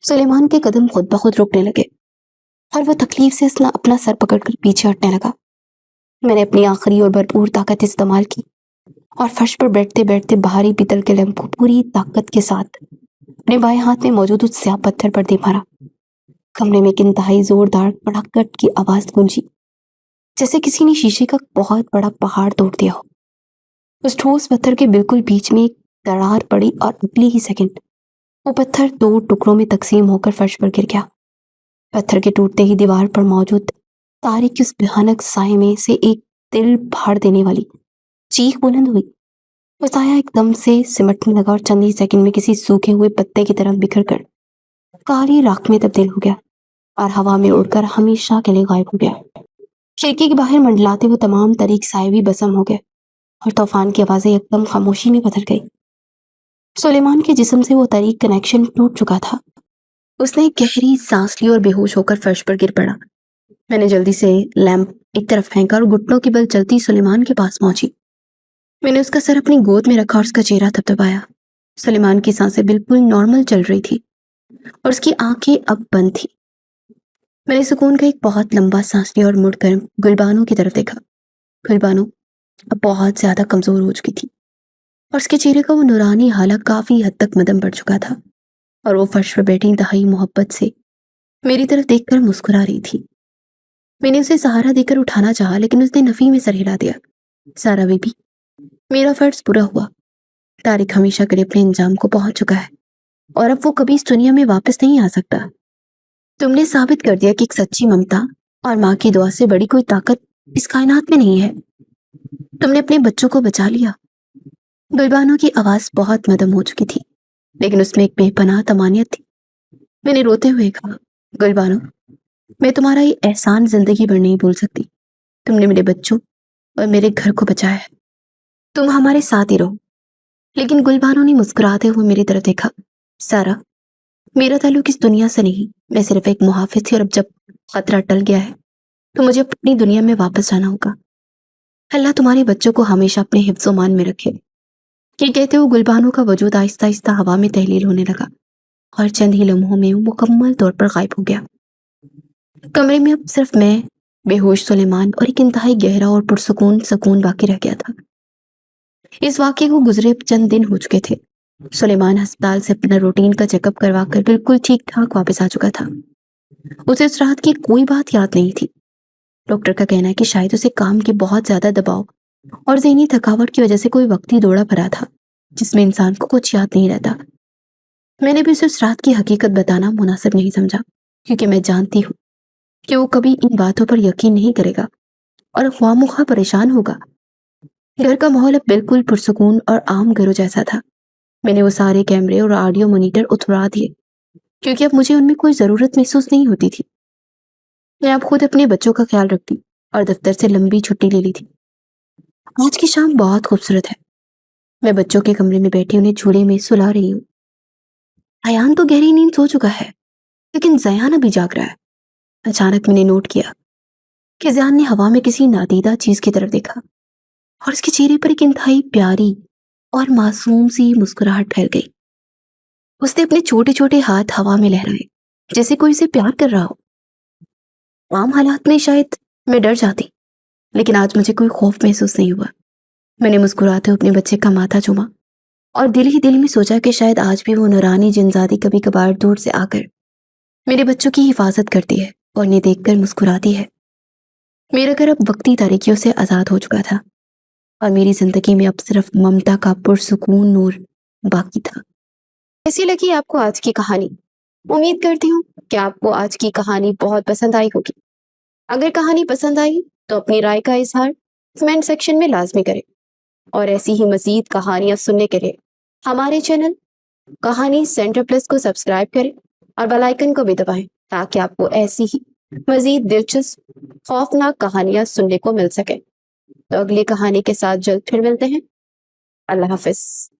سلیمان کے قدم خود بخود رکنے لگے اور وہ تکلیف سے اپنا سر پکڑ کر پیچھے ہٹنے لگا. میں نے اپنی آخری اور بھرپور طاقت استعمال کی اور فرش پر بیٹھتے بیٹھتے بھاری پیتل کے لیمپ کو پوری طاقت کے ساتھ اپنے بائیں ہاتھ میں موجود اس سیاہ پتھر پر دے مارا. کمرے میں ایک انتہائی زوردار کڑاکٹ کی آواز گونجی، جیسے کسی نے شیشے کا بہت بڑا پہاڑ توڑ دیا ہو. اس ٹھوس پتھر کے بالکل بیچ میں ایک درار پڑی اور اگلی ہی سیکنڈ وہ پتھر دو ٹکڑوں میں تقسیم ہو کر فرش پر گر گیا. پتھر کے ٹوٹتے ہی دیوار پر موجود طارق کی اس بھیانک سائے میں سے ایک دل پھاڑ دینے والی چیخ بلند ہوئی. وہ سایہ ایک دم سے سمٹنے لگا اور چند ہی سیکنڈ میں کسی سوکھے ہوئے پتے کی طرح بکھر کر کالی راکھ میں تبدیل ہو گیا اور ہوا میں اڑ کر ہمیشہ کے لیے غائب ہو گیا. کھڑکی کے باہر منڈلاتے ہوئے تمام طریق سائے بھی بسم ہو گئے اور طوفان کی آوازیں ایک دم خاموشی میں بدل گئی. سلیمان کے جسم سے وہ طریق کنیکشن ٹوٹ چکا تھا. اس نے گہری سانس لی اور بے ہوش ہو کر فرش پر گر پڑا. میں نے جلدی سے لیمپ ایک طرف پھینکا اور گھٹنوں کے بل چلتی سلیمان کے پاس پہنچی۔ میں نے اس کا سر اپنی گود میں رکھا اور اس کا چہرہ تھپتھپایا۔ سلیمان کی سانسیں بالکل نارمل چل رہی تھی اور اس کی آنکھیں اب بند تھی۔ میں نے سکون کا ایک بہت لمبا سانس لیا اور مڑ کر گلبانو کی طرف دیکھا۔ گلبانو اب بہت زیادہ کمزور ہو چکی تھی اور اس کے چہرے کا وہ نورانی حالہ کافی حد تک مدھم پڑ چکا تھا اور وہ فرش پر بیٹھی انتہائی محبت سے میری طرف دیکھ کر مسکرا رہی تھی۔ میں نے اسے سہارا دے کر اٹھانا چاہا لیکن اس نے نفی میں سر ہلا دیا۔ سارا بی بی، میرا فرض پورا ہوا۔ طارق ہمیشہ کے لیے اپنے انجام کو پہنچ چکا ہے اور اب وہ کبھی اس دنیا میں واپس نہیں آ سکتا۔ تم نے ثابت کر دیا کہ ایک سچی ممتا اور ماں کی دعا سے بڑی کوئی طاقت اس کائنات میں نہیں ہے۔ تم نے اپنے بچوں کو بچا لیا۔ گلبانو کی آواز بہت مدھم ہو چکی تھی لیکن اس میں ایک بے پناہ طمانیت تھی۔ میں نے روتے ہوئے کہا، گلبانو، میں تمہارا یہ احسان زندگی بھر نہیں بھول سکتی۔ تم نے میرے بچوں اور میرے گھر کو بچایا ہے۔ تم ہمارے ساتھ ہی رہو۔ لیکن گلبانو نے مسکراتے ہوئے میری طرف دیکھا۔ سارا، میرا تعلق اس دنیا سے نہیں، میں صرف ایک محافظ تھی اور اب جب خطرہ ٹل گیا ہے تو مجھے اپنی دنیا میں واپس جانا ہوگا۔ اللہ تمہارے بچوں کو ہمیشہ اپنے حفظ و مان میں رکھے۔ یہ کہتے ہوئے گلبانو کا وجود آہستہ آہستہ ہوا میں تحلیل ہونے لگا اور چند ہی لمحوں میں وہ مکمل طور پر غائب ہو گیا۔ کمرے میں اب صرف میں، بے ہوش سلیمان اور ایک انتہائی گہرا اور پرسکون سکون باقی رہ گیا تھا۔ اس واقعے کو گزرے چند دن ہو چکے تھے۔ سلیمان ہسپتال سے اپنا روٹین کا چیک اپ کروا کر بالکل ٹھیک ٹھاک واپس آ چکا تھا۔ اسے اس رات کی کوئی بات یاد نہیں تھی۔ ڈاکٹر کا کہنا ہے کہ شاید اسے کام کے بہت زیادہ دباؤ اور ذہنی تھکاوٹ کی وجہ سے کوئی وقتی دوڑا بھرا تھا جس میں انسان کو کچھ یاد نہیں رہتا۔ میں نے بھی اسے اس رات کی حقیقت بتانا مناسب نہیں سمجھا کیونکہ میں جانتی ہوں کہ وہ کبھی ان باتوں پر یقین نہیں کرے گا اور خواہ مخواہ پریشان ہوگا۔ گھر کا ماحول اب بالکل پرسکون اور عام گھروں جیسا تھا۔ میں نے وہ سارے کیمرے اور آڈیو مانیٹر اتروا دیے کیونکہ اب مجھے ان میں کوئی ضرورت محسوس نہیں ہوتی تھی۔ میں اب خود اپنے بچوں کا خیال رکھتی اور دفتر سے لمبی چھٹی لے لی تھی۔ آج کی شام بہت خوبصورت ہے۔ میں بچوں کے کمرے میں بیٹھی انہیں جھولے میں سلا رہی ہوں۔ ایان تو گہری نیند سو چکا ہے لیکن زیان ابھی جاگ رہا ہے۔ اچانک میں نے نوٹ کیا کہ زیان نے ہوا میں کسی نادیدہ چیز کی طرف دیکھا اور اس کے چہرے پر ایک انتہائی پیاری اور معصوم سی مسکراہٹ پھیل گئی۔ اس نے اپنے چھوٹے چھوٹے ہاتھ ہوا میں لہرائے جیسے کوئی اسے پیار کر رہا ہو۔ عام حالات میں شاید میں ڈر جاتی لیکن آج مجھے کوئی خوف محسوس نہیں ہوا۔ میں نے مسکراتے ہوئے اپنے بچے کا ماتھا چوما اور دل ہی دل میں سوچا کہ شاید آج بھی وہ نورانی جنزادی کبھی کبھار دور سے آ کر میرے بچوں کی حفاظت کرتی ہے اور انہیں دیکھ کر مسکراتی ہے۔ میرا گھر اب وقتی تاریکیوں سے آزاد ہو چکا تھا اور میری زندگی میں اب صرف ممتا کا پرسکون نور باقی تھا۔ کیسی لگی آپ کو آج کی کہانی؟ امید کرتی ہوں کہ آپ کو آج کی کہانی بہت پسند آئی ہوگی۔ اگر کہانی پسند آئی تو اپنی رائے کا اظہار کمنٹ سیکشن میں لازمی کریں اور ایسی ہی مزید کہانیاں سننے کے لیے ہمارے چینل کہانی سینٹر پلس کو سبسکرائب کریں اور بیل آئیکن کو بھی دبائیں تاکہ آپ کو ایسی ہی مزید دلچسپ خوفناک کہانیاں سننے کو مل سکیں۔ تو اگلی کہانی کے ساتھ جلد پھر ملتے ہیں۔ اللہ حافظ۔